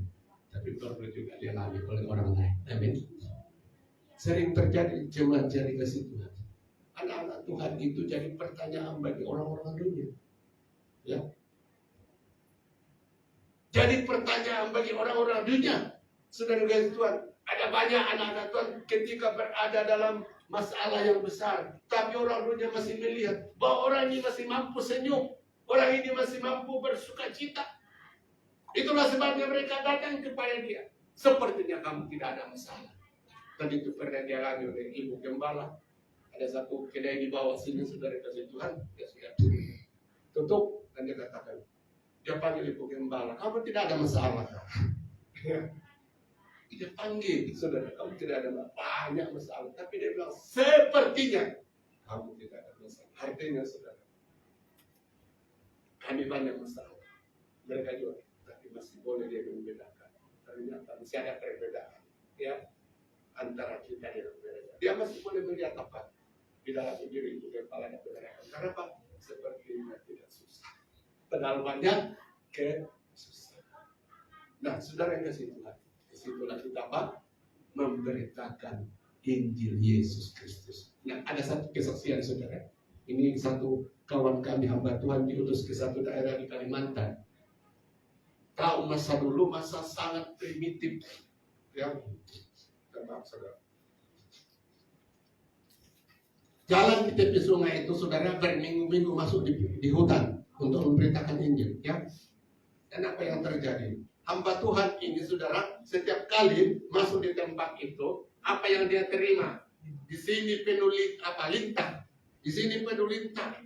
tapi perlu juga dialami oleh orang lain. Amin. Sering terjadi jemaat jadi kasih Tuhan, anak-anak Tuhan itu jadi pertanyaan bagi orang-orang dunia. Ya, jadi pertanyaan bagi orang-orang dunia. Saudara kasih Tuhan, ada banyak anak-anak Tuhan ketika berada dalam masalah yang besar, tapi orang dunia masih melihat bahwa orang ini masih mampu senyum, orang ini masih mampu bersuka cita. Itulah sebabnya mereka datang kepada dia. Sepertinya kamu tidak ada masalah. Tadi itu pernah dialami oleh ibu gembala. Ada satu kedai di bawah sini, saudara kasih Tuhan, dia sudah tutup, dan dia katakan, dia panggil ibu gembala, kamu tidak ada masalah. Dia panggil, saudara, kamu tidak ada banyak masalah. Tapi dia bilang, sepertinya kamu tidak ada masalah. Artinya, saudara, kami banyak masalah. Mereka juga, tapi masih boleh dia membedakan. Ternyata masih ada perbedaan, ya, antara kita dan mereka. Dia masih boleh melihat apa di dalam diri itu kepala dan mereka. Karena apa? Sepertinya tidak susah. Padahal banyak kesusahan. Nah, saudara yang kasih Tuhan, disitulah kita apa? Memberitakan Injil Yesus Kristus. Nah, ada satu kesaksian saudara. Ini satu kawan kami hamba Tuhan diutus ke satu daerah di Kalimantan. Tahu masa dulu, masa sangat primitif. Ya, maaf saudara. Jalan di tepi sungai itu saudara berminggu-minggu masuk di hutan untuk memberitakan Injil. Ya, dan apa yang terjadi? Hamba Tuhan ini saudara setiap kali masuk di tempat itu, apa yang dia terima? Di sini penuh lintah, di sini penuh lintah.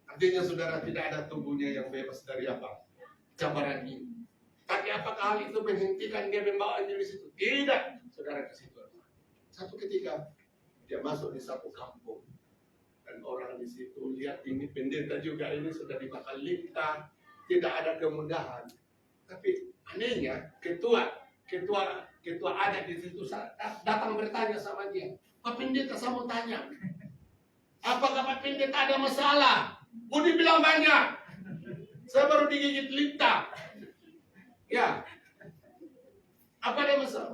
Artinya saudara tidak ada tubuhnya yang bebas dari apa? Cabaran ini. Tapi apakah hal itu menghentikan dia membawa Injil di situ? Tidak, saudara ke situ. Satu ketika dia masuk di satu kampung dan orang di situ lihat ini pendeta juga ini sudah dimakan lintah, tidak ada kemudahan. Tapi anehnya ketua adat di situ datang bertanya sama dia, Pak Pendeta, saya mau tanya, apakah Pak Pendeta ada masalah? Budi bilang banyak. Saya baru digigit lintah. Ya, apa ada masalah?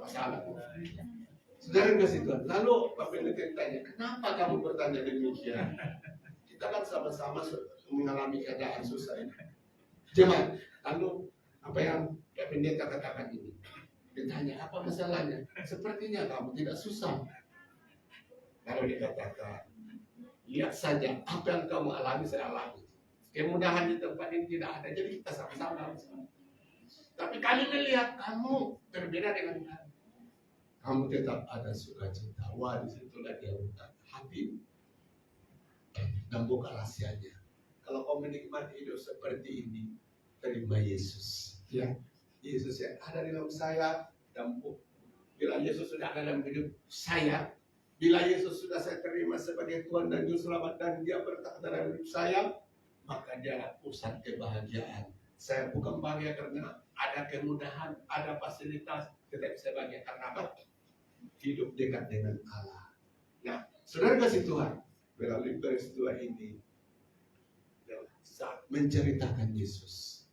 Saudara kasih Tuhan. Lalu Pak Pendeta tanya, kenapa kamu bertanya demikian? Kita kan sama-sama mengalami keadaan susah ini. Jemaat, lalu apa yang Pak Pendeta katakan ini? Ditanya, apa masalahnya? Sepertinya kamu tidak susah. Lalu dikatakan, lihat saja apa yang kamu alami, saya alami. Kemudahan di tempat ini tidak ada, jadi kita sama-sama. Tapi kami melihat kamu berbeda dengan kami. Kamu tetap ada sukacita. Wah, disitulah dia buka hati dan buka rahasianya. Kalau kau menikmati hidup seperti ini, terima Yesus. Ya, Yesus yang ada dalam saya dan bila Yesus sudah ada dalam hidup saya, bila Yesus sudah saya terima sebagai Tuhan dan Juru Selamat dan Dia bertakhta dalam hidup saya, maka Dialah pusat kebahagiaan. Saya bukan bahagia karena ada kemudahan, ada fasilitas, tetapi saya bahagia karena apa? hidup dekat dengan Allah. Nah, saudara kasih Tuhan, melalui peristiwa ini, saat menceritakan Yesus,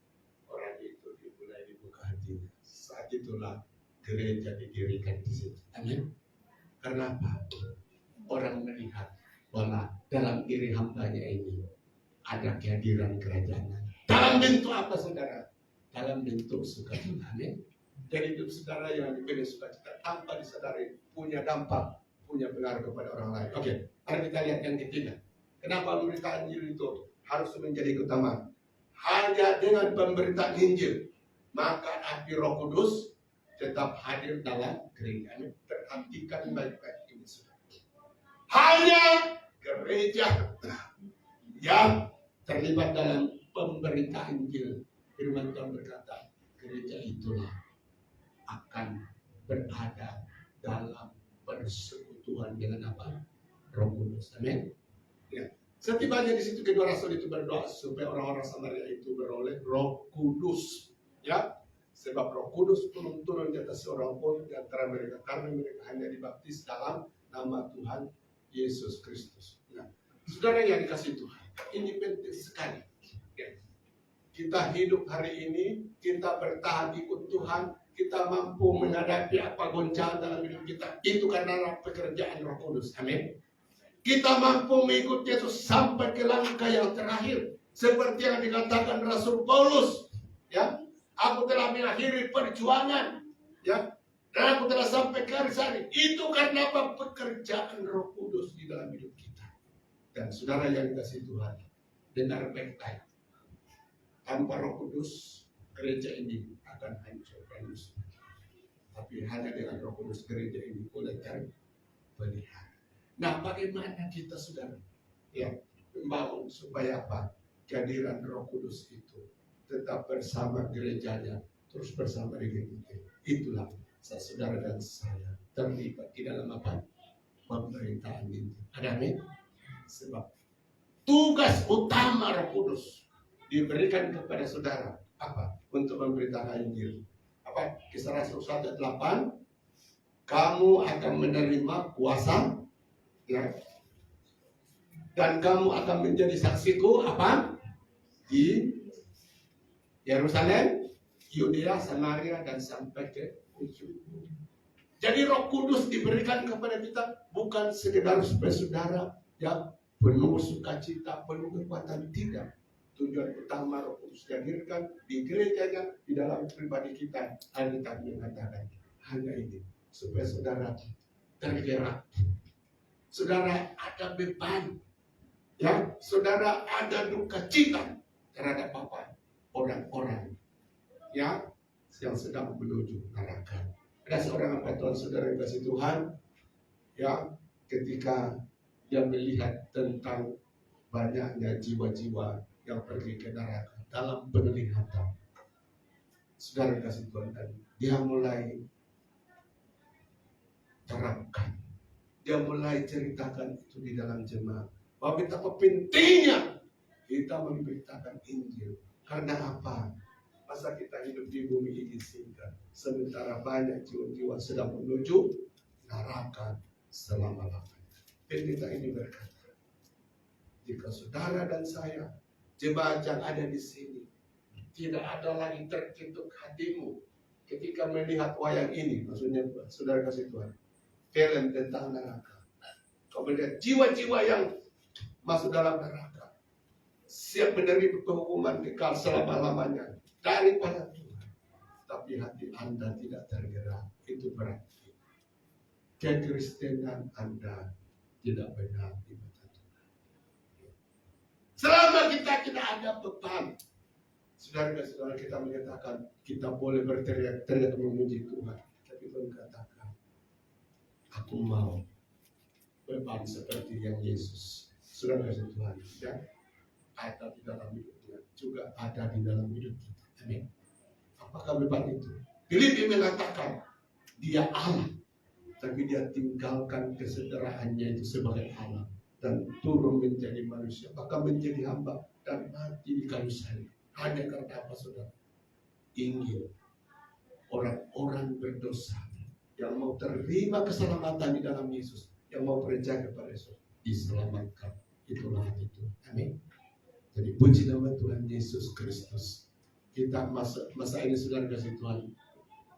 orang itu dimulai dibuka hatinya. Saat itulah gereja didirikan di situ. Amin. Kenapa? Orang melihat bahwa dalam diri hambanya ini ada kehadiran kerajaan. Dalam bentuk apa, saudara? Dalam bentuk sukacita. Amin. Jadi hidup saudara yang diberi sukacita tanpa disadari punya dampak, punya pengaruh kepada orang lain. Oke, mari kita lihat yang ketiga. Kenapa pemberitaan Injil itu harus menjadi keutamaan? Hanya dengan pemberitaan Injil, maka api Roh Kudus tetap hadir dalam gereja. Perhatikan baik-baik ini, saudara. Hanya gereja yang terlibat dalam pemberitaan Injil. Firman Tuhan berkata, gereja itulah akan berada dalam persekutuan dengan apa? Roh Kudus. Amin. Ya. Setibanya di situ kedua rasul itu berdoa supaya orang-orang Samaria itu beroleh Roh Kudus. Ya. Sebab Roh Kudus turun di atas seorang pun di antara mereka karena mereka hanya dibaptis dalam nama Tuhan Yesus Kristus. Nah, saudara yang dikasih Tuhan, ini penting sekali. Ya. Kita hidup hari ini, kita bertahan ikut Tuhan, kita mampu menghadapi apa goncangan dalam hidup kita, itu karena pekerjaan Roh Kudus. Amin. Kita mampu mengikuti Yesus sampai ke langkah yang terakhir, seperti yang dikatakan Rasul Paulus. Ya, aku telah mengakhiri perjuangan. Ya, dan aku telah sampai ke garis akhir. Itu karena apa? Pekerjaan Roh Kudus di dalam hidup kita. Dan saudara yang dikasihi Tuhan, dengar baik-baik. Tanpa Roh Kudus, gereja ini akan hancur. Tapi hanya dengan Roh Kudus gereja ini boleh terpelihara. Nah, bagaimana kita, saudara, ya, membangun supaya apa? Kehadiran Roh Kudus itu tetap bersama gerejanya, terus bersama dengan kita. Itulah saudara dan saya terlibat di dalam apa? Pemerintahan ini. Ada amin? Sebab tugas utama Roh Kudus diberikan kepada saudara apa? Untuk memberitakan Injil. Apa? Kisah Rasul 1:8, kamu akan menerima kuasa, ya, dan kamu akan menjadi saksiku apa? Di Yerusalem, Yudea, Samaria, dan sampai ke ujung. Jadi Roh Kudus diberikan kepada kita bukan sekedar supaya saudara ya penuh sukacita, penuh kekuatan, tidak. Tujuan utama Roh Kudus dihadirkan di gerejanya, di dalam pribadi kita. Alkitab mengatakan hanya ini, supaya saudara tergerak, saudara ada beban, ya, saudara ada duka cita terhadap apa? Orang-orang ya yang sedang menuju neraka. Ada seorang apa Tuhan saudara yang kasih Tuhan, ya, ketika dia melihat tentang banyaknya jiwa-jiwa yang pergi ke neraka dalam penglihatan, saudara kasih Tuhan, dan dia mulai terangkan, dia mulai ceritakan itu di dalam jemaat bahwa betapa pentingnya kita memberitakan Injil. Karena apa? Masa kita hidup di bumi ini singkat, sementara banyak jiwa-jiwa sedang menuju neraka selama-lamanya. Pendeta ini berkata, jika saudara dan saya, jemaat yang ada di sini, tidak ada lagi terketuk hatimu ketika melihat wayang ini, maksudnya saudara kasih Tuhan, film tentang neraka. Kau melihat jiwa-jiwa yang masuk dalam neraka, siap menerima penghukuman kekal selama-lamanya daripada Tuhan, tapi hati Anda tidak tergerak, itu berarti kekristenan Anda tidak benar di mata Tuhan. Selama kita tidak ada beban, saudara-saudara, kita menyatakan kita boleh berteriak-teriak memuji Tuhan, tapi Tuhan katakan, aku mau beban seperti yang Yesus sudah kasih Tuhan, ya, ada di dalam hidupnya, juga ada di dalam hidup kita. Amin. Apakah beban itu? Filipi mengatakan dia Allah, tapi dia tinggalkan kesederhanaannya itu sebagai Allah dan turun menjadi manusia, bahkan menjadi hamba dan mati di kayu salib. Hanya karena apa, saudara? Ingin orang-orang berdosa yang mau mau terima keselamatan di dalam Yesus, yang mau percaya kepada Yesus, diselamatkan. Itulah itu. Amin. Jadi puji nama Tuhan Yesus Kristus. Kita masa ini saudara kasih Tuhan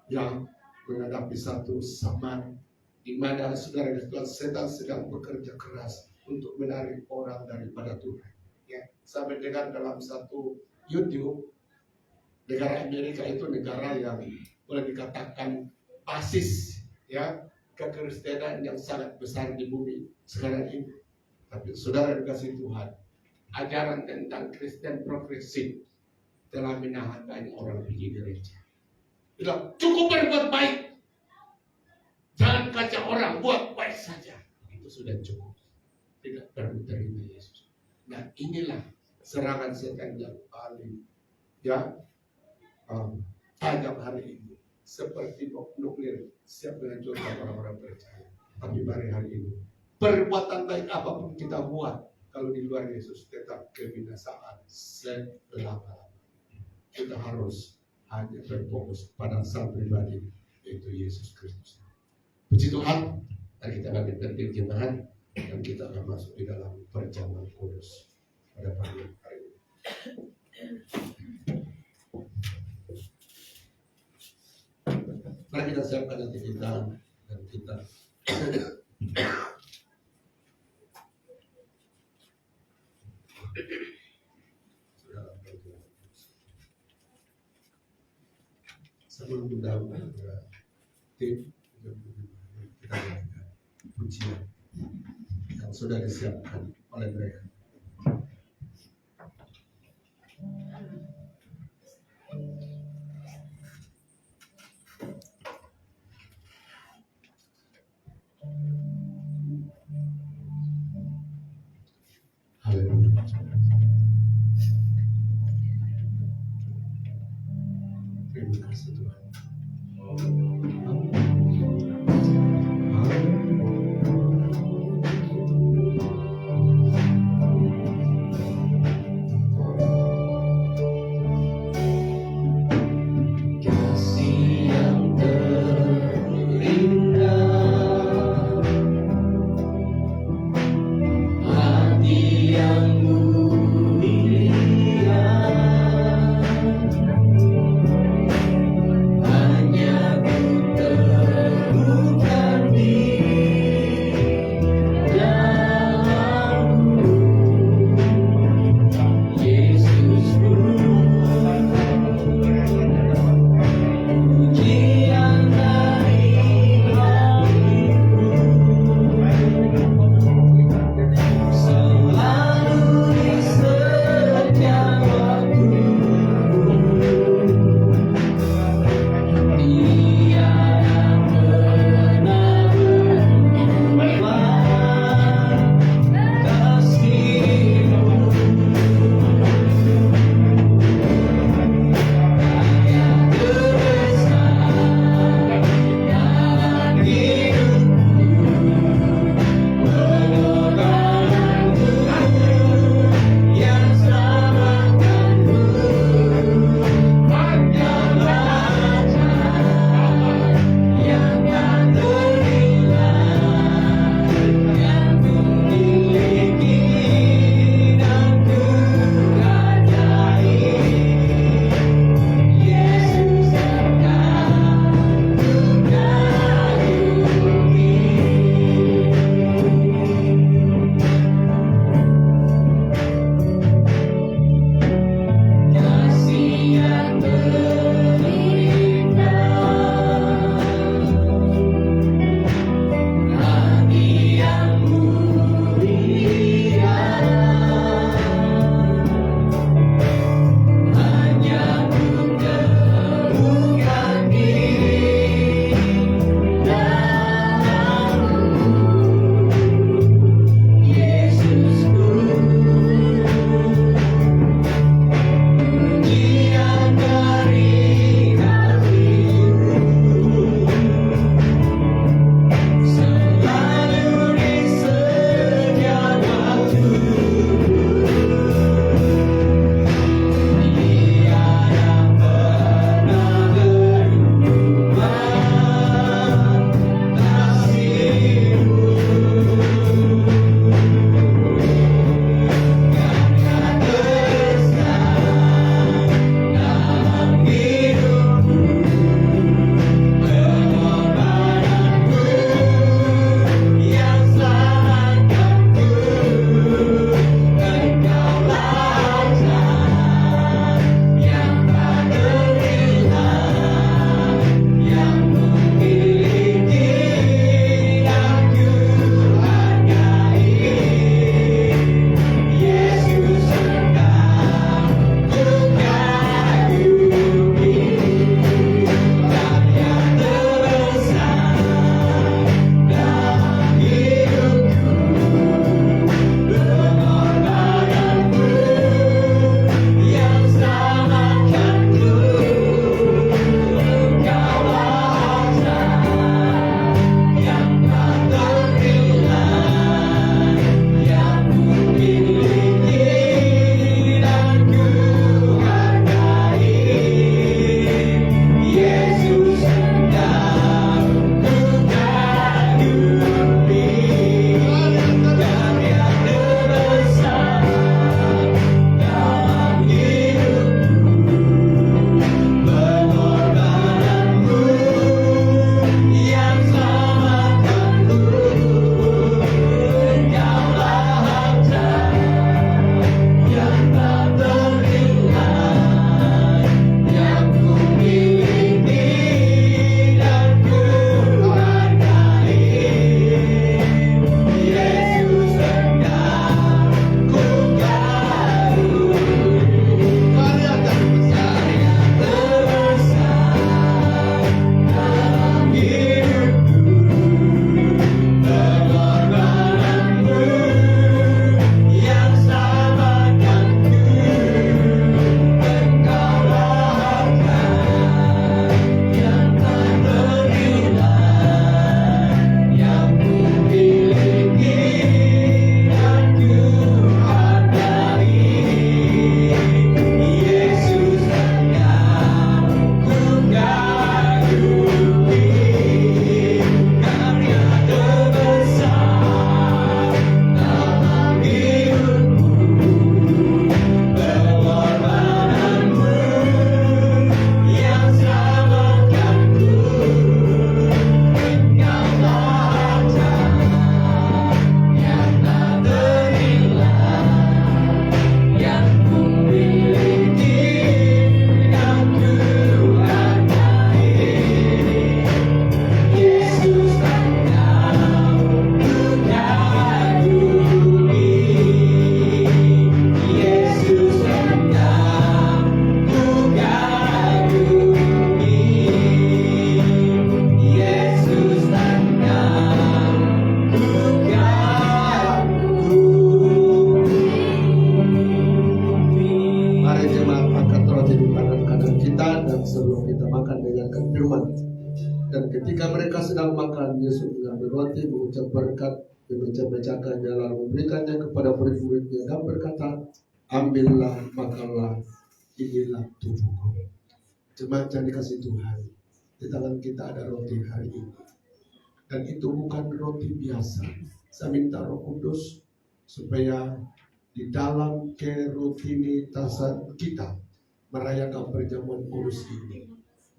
yang menghadapi satu zaman di mana saudara kasih Tuhan setan sedang bekerja keras untuk menarik orang daripada Tuhan. Ya, sampai dengan dalam satu YouTube, negara Amerika itu negara yang boleh dikatakan basis ya kekristenan yang sangat besar di bumi sekarang ini. Tapi saudara dikasih Tuhan, ajaran tentang Kristen progresif telah menahan banyak orang pergi gereja. Bilang cukup berbuat baik, jangan kaca orang, buat baik saja. Itu sudah cukup. Tidak perlu terima Yesus. Nah inilah serangan setan yang paling tajam hari ini. Seperti bom nuklir siap menghancurkan orang-orang percaya. Tapi mari hari ini, perbuatan baik apapun kita buat, kalau di luar Yesus tetap kebinasaan selama-lamanya. Kita harus hanya berfokus pada sang pribadi, yaitu Yesus Kristus. Puji Tuhan, mari kita bagi tertib jemaat dan kita akan masuk di dalam perjamuan kudus pada pagi hari ini. Mari kita siapkan hati kita dan kita sebelum mendahului tim kita dengarkan pujian yang sudah disiapkan oleh mereka. Haleluya. Terima kasih Tuhan. Haleluya. Ketika mereka sedang makan, Yesus mengambil roti, mengucap berkat, memecah-mecahkannya, lalu memberikannya kepada murid-muridnya dan berkata, ambillah, makanlah, inilah tubuhku. Jemaat yang dikasih Tuhan, di tangan kita ada roti hari ini. Dan itu bukan roti biasa. Saya minta Roh Kudus supaya di dalam kerutinitasan kita merayakan perjamuan kudus ini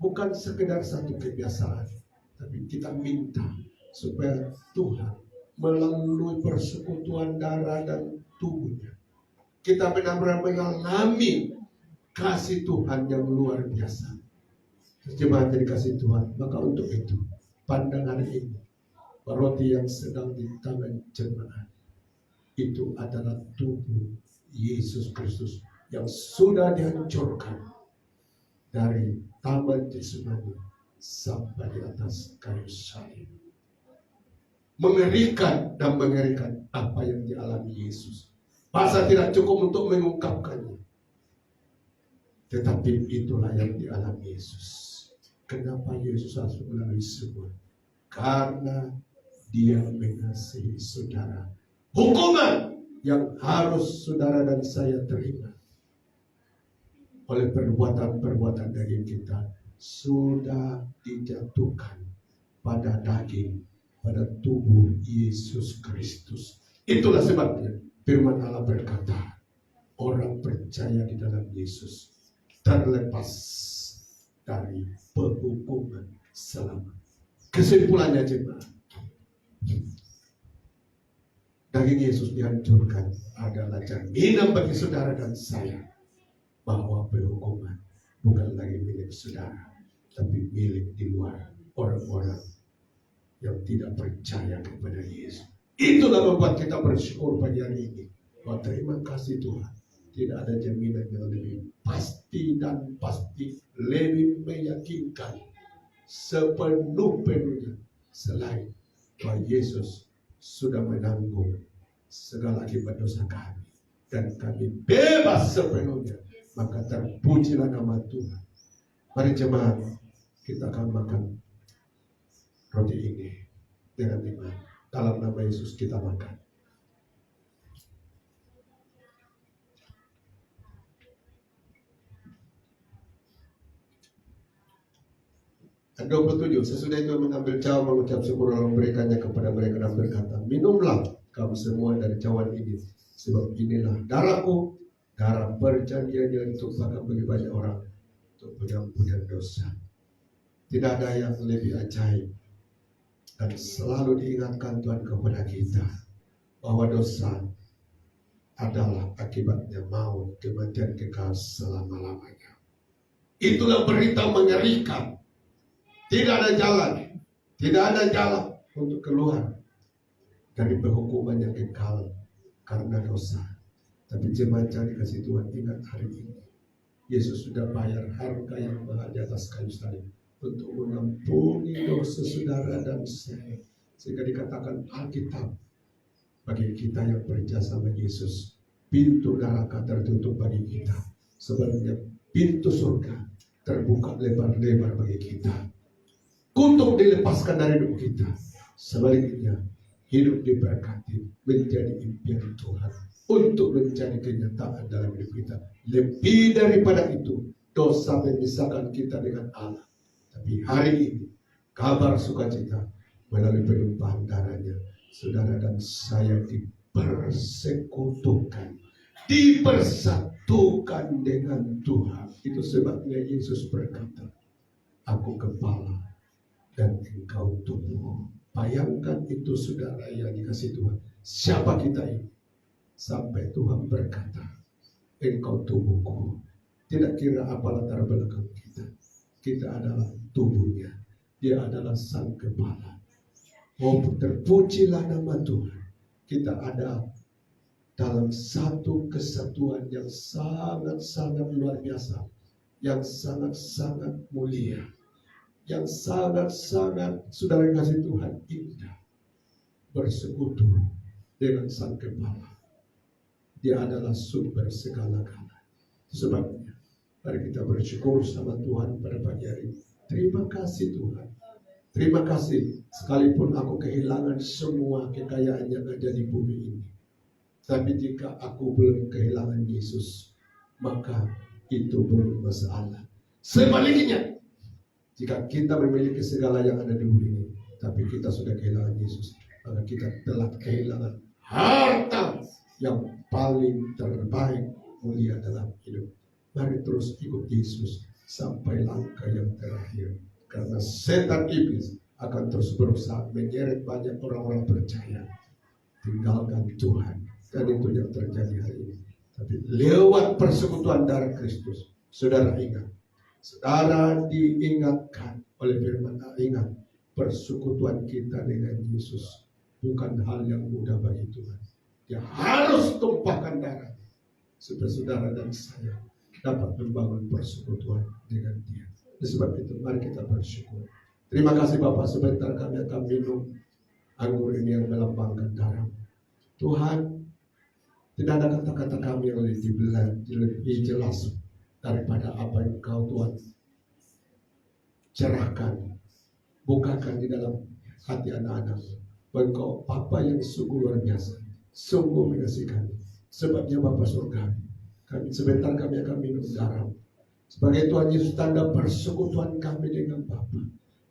bukan sekedar satu kebiasaan, tapi kita minta supaya Tuhan melalui persekutuan darah dan tubuhnya kita benar-benar mengalami kasih Tuhan yang luar biasa. Jemaat yang dikasih Tuhan, maka untuk itu pandang hari ini roti yang sedang di tangan jemaat itu adalah tubuh Yesus Kristus yang sudah dihancurkan dari Taman Getsemani sampai di atas kayu salib. Mengerikan dan mengerikan apa yang dialami Yesus. Bahasa tidak cukup untuk mengungkapkannya. Tetapi itulah yang dialami Yesus. Kenapa Yesus harus melalui semua? Karena Dia mengasihi saudara. Hukuman yang harus saudara dan saya terima oleh perbuatan-perbuatan dari kita sudah dijatuhkan pada daging, pada tubuh Yesus Kristus. Itulah sebabnya firman Allah berkata, orang percaya di dalam Yesus terlepas dari penghukuman selama. Kesimpulannya jemaat, daging Yesus dihancurkan adalah jaminan bagi saudara dan saya bahwa penghukuman bukan lagi milik saudara, tapi milik di luar orang-orang yang tidak percaya kepada Yesus. Itulah membuat kita bersyukur pagi hari ini. Oh, terima kasih Tuhan. Tidak ada jaminan yang lebih pasti dan pasti lebih meyakinkan sepenuh-penuhnya selain bahwa Yesus sudah menanggung segala akibat dosa kami dan kami bebas sepenuhnya. Maka terpujilah nama Tuhan. Mari jemaat, kita akan makan roti ini dengan iman. Dalam nama Yesus kita makan. Dan 27, sesudah itu mengambil cawan, mengucap syukur lalu memberikannya kepada mereka dan berkata, minumlah kamu semua dari cawan ini, sebab inilah darahku, darah perjanjian yang ditumpahkan bagi banyak orang untuk pengampunan dosa. Tidak ada yang lebih ajaib dan selalu diingatkan Tuhan kepada kita bahwa dosa adalah akibatnya maut, kematian kekal selama-lamanya. Itulah berita mengerikan. Tidak ada jalan untuk keluar dari penghukuman yang kekal karena dosa. Tapi jemaat yang dikasih Tuhan, ingat hari ini Yesus sudah bayar harga yang mahal di atas kayu salib untuk mengampuni dosa saudara dan saya. Sehingga dikatakan Alkitab, bagi kita yang percaya sama Yesus, pintu neraka tertutup bagi kita. Sebenarnya pintu surga terbuka lebar-lebar bagi kita. Kutuk dilepaskan dari hidup kita. Sebaliknya, hidup diberkati menjadi impian Tuhan untuk menjadi kenyataan dalam hidup kita. Lebih daripada itu, dosa memisahkan kita dengan Allah. Tapi hari ini, kabar sukacita melalui penumpahan darahnya, saudara dan saya dipersekutukan, dipersatukan dengan Tuhan. Itu sebabnya Yesus berkata, aku kepala dan engkau tubuh. Bayangkan itu saudara yang dikasih Tuhan. Siapa kita ini? Sampai Tuhan berkata, engkau tubuhku. Tidak kira apa latar belakang kita. Kita adalah tubuhnya. Dia adalah sang kepala. Oh, terpujilah nama Tuhan. Kita ada dalam satu kesatuan yang sangat-sangat luar biasa. Yang sangat-sangat mulia. Yang sangat-sangat saudara kasih Tuhan indah, bersekutu dengan sang kepala. Dia adalah sumber segala-galanya. Sebabnya mari kita bersyukur sama Tuhan pada pagi hari ini. Terima kasih Tuhan, Terima kasih, sekalipun aku kehilangan semua kekayaan yang ada di bumi ini. Tapi jika aku belum kehilangan Yesus, maka itu belum masalah. Sebaliknya, jika kita memiliki segala yang ada di bumi ini, tapi kita sudah kehilangan Yesus, maka kita telah kehilangan harta yang paling terbaik mulia dalam hidup. Mari terus ikut Yesus sampai langkah yang terakhir. Karena setan iblis akan terus berusaha menyeret banyak orang-orang percaya tinggalkan Tuhan. Dan itu yang terjadi hari ini. Tapi lewat persekutuan darah Kristus, saudara ingat, saudara diingatkan oleh firman Allah, ingat persekutuan kita dengan Yesus bukan hal yang mudah bagi Tuhan. Dia harus tumpahkan darah supaya saudara dan saya dapat membangun persekutuan dengan Dia. Oleh sebab itu mari kita bersyukur. Terima kasih Bapak, sebentar kami akan minum anggur ini yang melambangkan darah Tuhan. Tidak ada kata-kata kami yang lebih jelas daripada apa yang Kau Tuhan cerahkan, bukakan di dalam hati anak-anak. Engkau Bapa yang sungguh luar biasa, sungguh mengasihi kami. Sebabnya Bapa surgawi, kami sebentar kami akan minum garam sebagai Tuhan Yesus, tanda persekutuan kami dengan Bapa.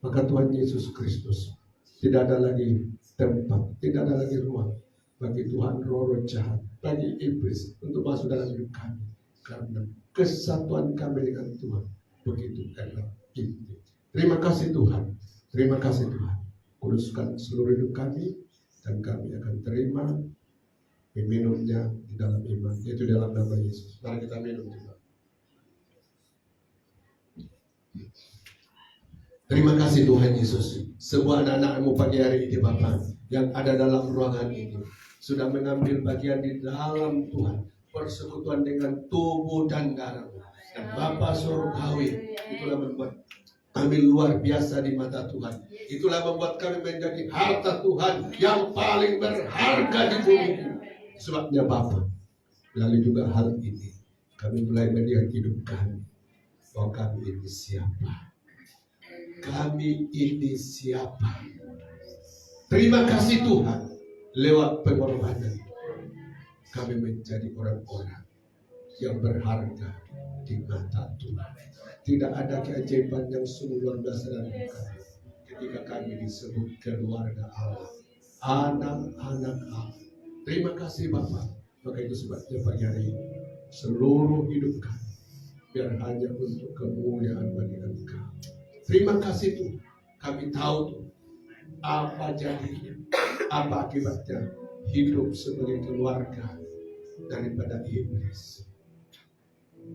Maka Tuhan Yesus Kristus, tidak ada lagi tempat, tidak ada lagi ruang bagi Tuhan roh jahat, bagi iblis untuk masuk dalam hidup kami. Karena kesatuan kami dengan Tuhan begitu erat intim. Terima kasih Tuhan, terima kasih Tuhan. Kuduskan seluruh hidup kami, dan kami akan terima meminumnya di dalam iman, yaitu dalam nama Yesus. Mari kita minum juga. Terima kasih Tuhan Yesus. Semua anak-anak-Mu pagi hari ini Bapa yang ada dalam ruangan ini sudah mengambil bagian di dalam Tuhan persekutuan dengan tubuh dan darah. Dan Bapa surgawi, itulah membuat kami luar biasa di mata Tuhan. Itulah membuat kami menjadi harta Tuhan yang paling berharga di bumi ini. Sebabnya Bapa, melalui juga hal ini kami mulai melihat hidup kami, bahwa kami ini siapa. Kami ini siapa? Terima kasih Tuhan, lewat pengorbanan kami menjadi orang-orang yang berharga di mata Tuhan. Tidak ada keajaiban yang sungguh luar biasa dalam kami ketika kami disebut keluarga Allah, anak-anak Allah. Terima kasih Bapak. Maka itu sebabnya pagi hari ini seluruh hidup kami biar hanya untuk kemuliaan bagi Engkau. Terima kasih Tuhan. Kami tahu Tuhan, apa jadinya, apa akibatnya hidup sebagai keluarga daripada iblis.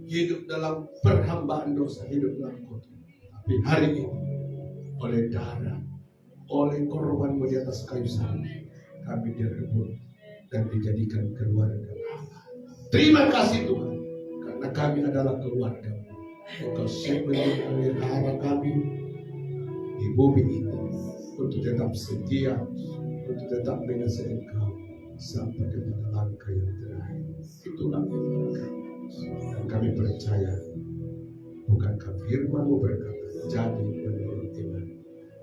Hidup dalam perhambaan dosa, hidup dalam kotor. Tapi hari ini oleh darah, oleh korban-Mu di atas kayu salib, kami direbut dan dijadikan keluarga Allah. Terima kasih Tuhan, karena kami adalah keluarga. Engkau memelihara kami di bumi ini untuk tetap setia, untuk tetap mengasihi Engkau sampai kepada langkah yang terakhir. Itulah iman kami, dan kami percaya bukankah firman-Mu berkata, jadi menurut iman.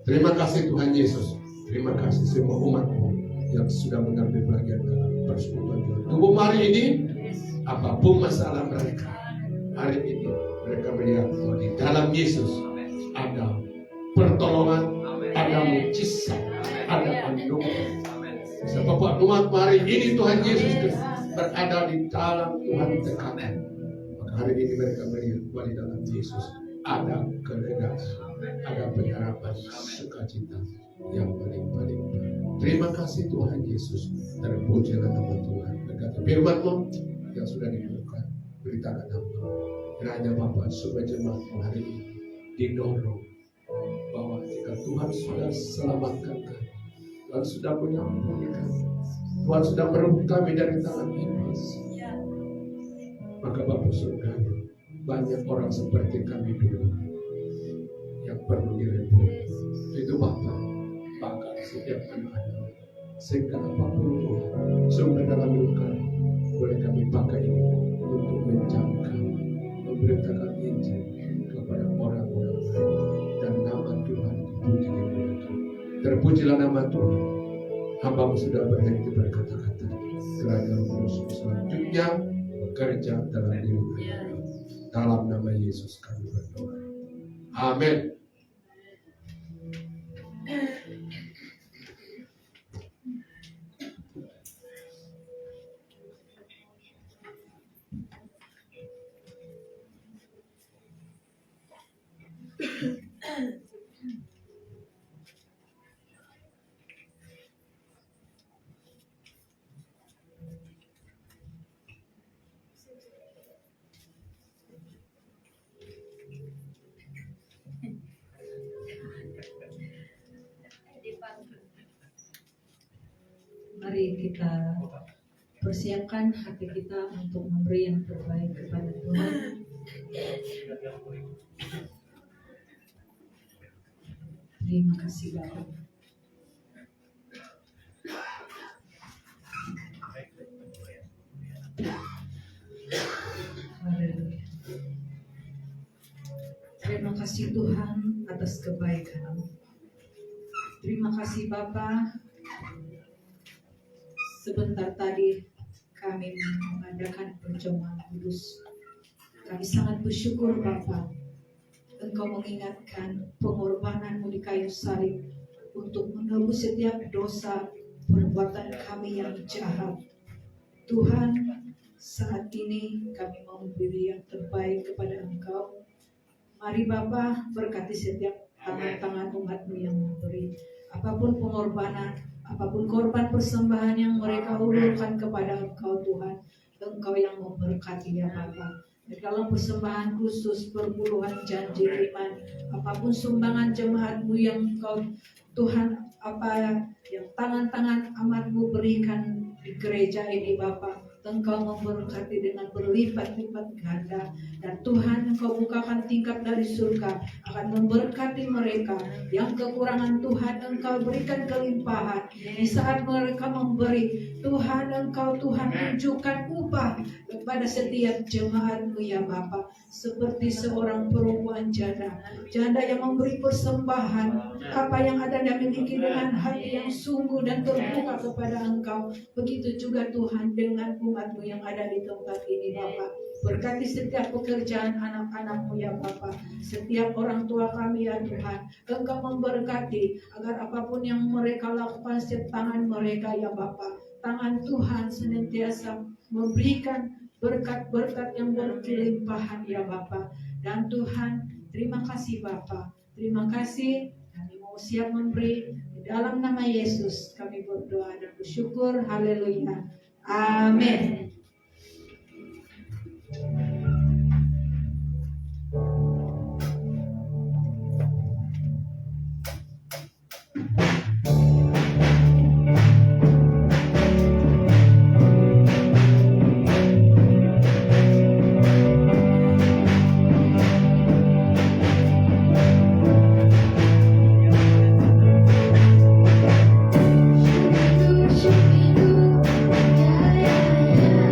Terima kasih Tuhan Yesus. Terima kasih semua umat-Mu yang sudah mengambil bagian dalam persekutuan Tuhan. Tubuh hari ini, apapun masalah mereka, hari ini mereka melihat bahwa di dalam Yesus ada pertolongan, ada mujizat, ada anugerah. Sebab umat hari ini Tuhan Yesus berada di dalam Tuhan dekatnya. Maka hari ini mereka melihat bahwa di dalam Yesus ada keledaan, ada penyerapan sukacita yang paling-paling baik. Terima kasih Tuhan Yesus. Terpujilah nama Tuhan. Berkata firman-Mu yang sudah dibuka, beritakan hamba. Kiranya Bapak supaya jemaat hari ini didorong bahwa jika Tuhan sudah selamatkan kami, Tuhan sudah mengampuni kami, Tuhan sudah merebut kami dari tangan iblis, maka Bapak surgawi, banyak orang seperti kami dulu yang perlu direbut. Itu Bapak bahkan setiap anak-anak, sehingga apapun Tuhan sumber dalam hidup kami, boleh kami pakai ini untuk menjangkau, memberitakan Injil kepada orang-orang lain, dan nama Tuhan dipuji. Terpujilah nama Tuhan. Hamba sudah berhenti berkata-kata. Kerana Roh Kudus selanjutnya bekerja dalam diri kami. Dalam nama Yesus kami berdoa. Amin. Mari kita persiapkan hati kita untuk memberi yang terbaik kepada Tuhan. Terima kasih Bapak. Haleluya. Terima kasih Tuhan atas kebaikan-Mu. Terima kasih Bapak. Sebentar tadi kami mengadakan perjamuan kudus. Kami sangat bersyukur Bapa, Engkau mengingatkan pengorbanan-Mu di kayu salib untuk menebus setiap dosa perbuatan kami yang jahat. Tuhan, saat ini kami mau memberi yang terbaik kepada Engkau. Mari Bapa, berkati setiap tangan-tangan umat-Mu yang memberi. Apapun pengorbanan, apapun korban persembahan yang mereka ulurkan kepada Engkau Tuhan, Engkau yang memberkati ya Bapa. Di dalam persembahan khusus, perpuluhan janji iman, apapun sumbangan jemaat-Mu yang Engkau Tuhan, apa yang tangan-tangan amat-Mu berikan di gereja ini Bapa, Engkau memberkati dengan berlipat-lipat ganda. Dan Tuhan, Engkau bukakan tingkap dari surga, akan memberkati mereka. Yang kekurangan Tuhan, Engkau berikan kelimpahan. Di saat mereka memberi, Tuhan, Engkau Tuhan tunjukkan upah kepada setiap jemaat-Mu ya Bapa. Seperti seorang perempuan janda yang memberi persembahan, apa yang ada dia miliki dengan hati yang sungguh dan terbuka kepada Engkau. Begitu juga Tuhan dengan umat-Mu yang ada di tempat ini Bapa. Berkati setiap pekerjaan anak-anak-Mu ya Bapa. Setiap orang tua kami ya Tuhan, Engkau memberkati agar apapun yang mereka lakukan setiap tangan mereka ya Bapa. Tangan Tuhan senantiasa memberikan berkat-berkat yang berkelimpahan ya Bapa. Dan Tuhan, terima kasih Bapa. Terima kasih, kami mau siap memberi. Di dalam nama Yesus kami berdoa dan bersyukur. Haleluya. Amin. Shubidu, shubidu, ya ya ya.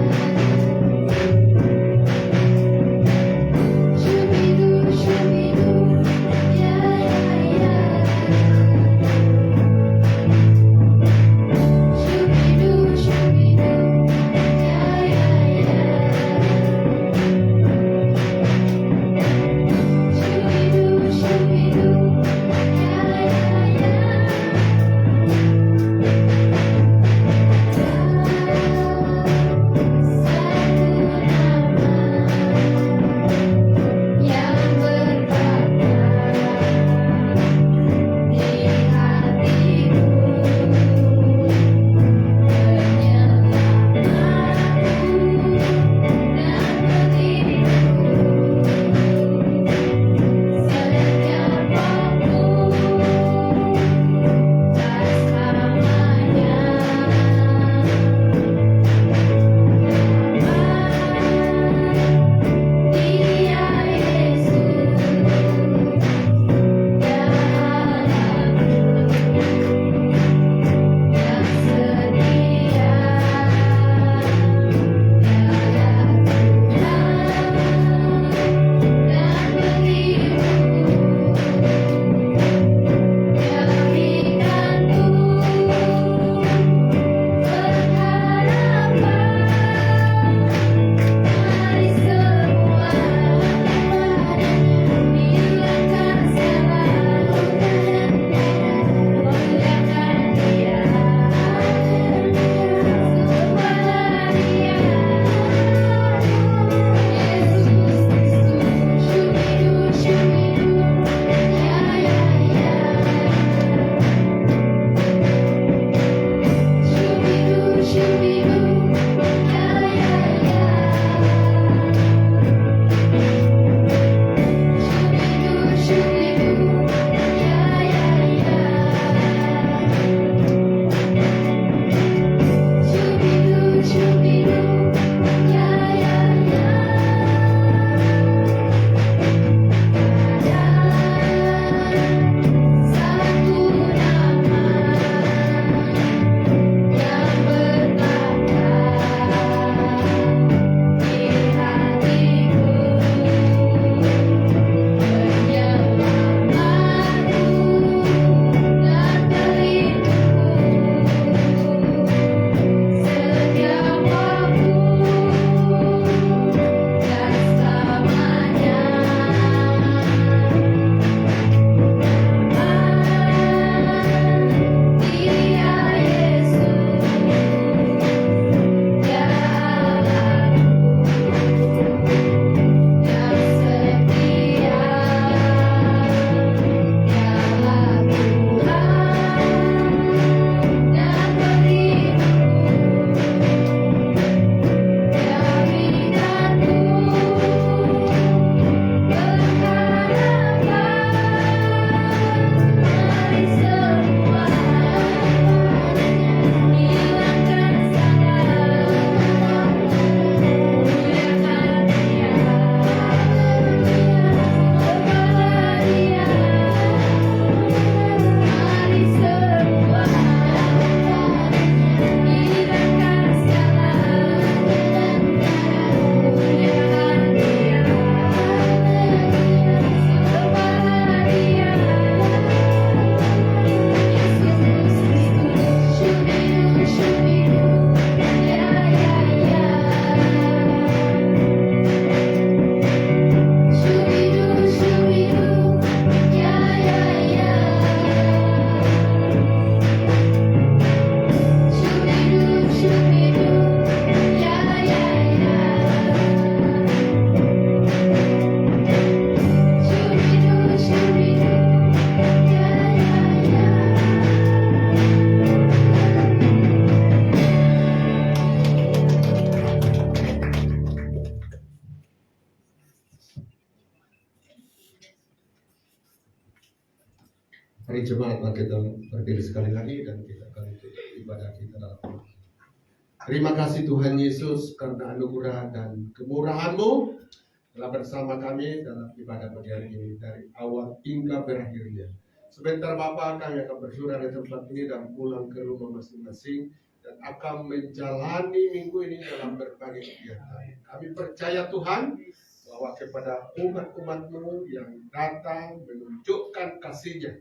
Mari kita berdiri sekali lagi dan kita akan tutup ibadah kita dalam. Terima kasih Tuhan Yesus karena anugerah dan kemurahan-Mu telah bersama kami dalam ibadah pagi hari ini dari awal hingga berakhirnya. Sebentar Bapak kami akan bersyukur di tempat ini dan pulang ke rumah masing-masing dan akan menjalani minggu ini dalam berbagai kegiatan. Kami percaya Tuhan bahwa kepada umat-umat-Mu yang datang menunjukkan kasih-Nya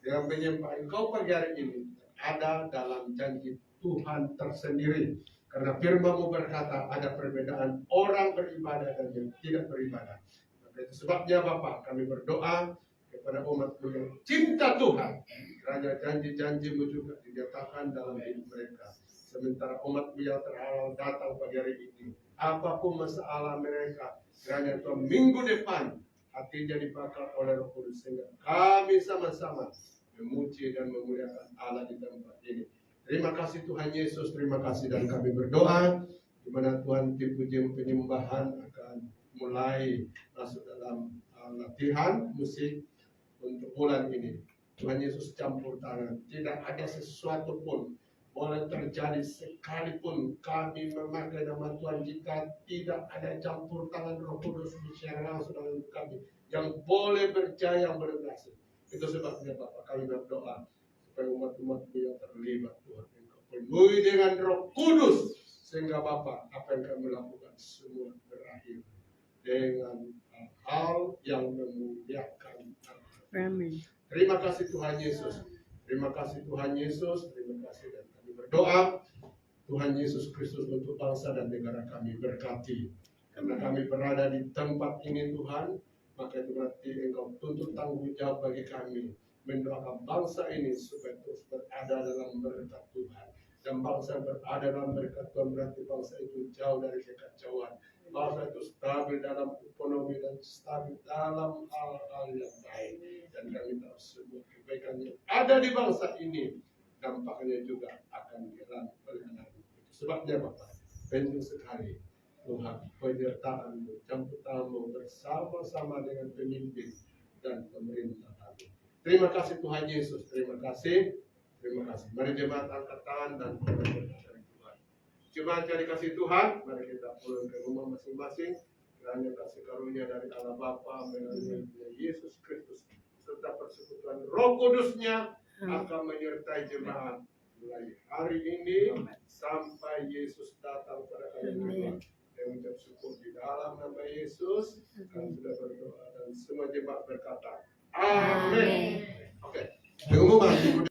dengan menyembah Engkau pagi hari ini ada dalam janji Tuhan tersendiri. Karena firman-Mu berkata ada perbedaan orang beribadah dan yang tidak beribadah. Maka itu sebabnya Bapak kami berdoa kepada umat-Mu yang cinta Tuhan. Kiranya janji-janji-Mu juga dinyatakan dalam hidup mereka. Sementara umat-Mu yang terhalang datang pagi hari ini. Apapun masalah mereka, kiranya Tuhan minggu depan hatinya dibakar oleh Roh Kudus. Sehingga kami sama-sama memuji dan memuliakan Allah di tempat ini. Terima kasih Tuhan Yesus, terima kasih dan kami berdoa di mana Tuhan tim pujian penyembahan akan mulai masuk dalam latihan musik untuk bulan ini. Tuhan Yesus campur tangan, tidak ada sesuatu pun boleh terjadi sekalipun kami memakai nama Tuhan jika tidak ada campur tangan Roh Kudus bicara langsung dengan kami yang boleh berjaya, yang boleh berhasil. Itu sebabnya Bapak kami berdoa supaya umat-umat yang terlibat Tuhan Engkau penuhi dengan Roh Kudus sehingga Bapak apa yang kami lakukan semua berakhir dengan hal yang memuliakan Allah. Amin. Terima kasih Tuhan Yesus. Terima kasih Tuhan Yesus. Terima kasih dan kami berdoa Tuhan Yesus Kristus untuk bangsa dan negara kami berkati. Karena kami berada di tempat ini Tuhan, maka itu berarti Engkau tuntut tanggung jawab bagi kami mendoakan bangsa ini supaya terus berada dalam berkat Tuhan. Dan bangsa berada dalam berkat Tuhan berarti bangsa itu jauh dari kekacauan. Bangsa itu stabil dalam ekonomi dan stabil dalam hal-hal yang baik. Dan kami tahu semua kebaikan yang ada di bangsa ini dampaknya juga akan hilang oleh anak. Sebabnya Bapak, penting sekali Tuhan, penyertaan-Mu, campur tangan-Mu bersama-sama dengan pemimpin dan pemerintah kami. Terima kasih Tuhan Yesus, terima kasih. Mari jemaat angkat tangan dan berdoa dari Tuhan. Jemaat yang dikasih Tuhan, mari kita pulang ke rumah masing-masing. Kiranya kasih karunia dari Allah Bapa melalui Yesus Kristus serta persekutuan Roh Kudus-Nya akan menyertai jemaat mulai hari ini sampai Yesus datang pada kali kedua. Yang mengucap syukur di dalam nama Yesus, kami sudah berdoa dan semua jemaat berkata, Amin. Oke, pengumuman.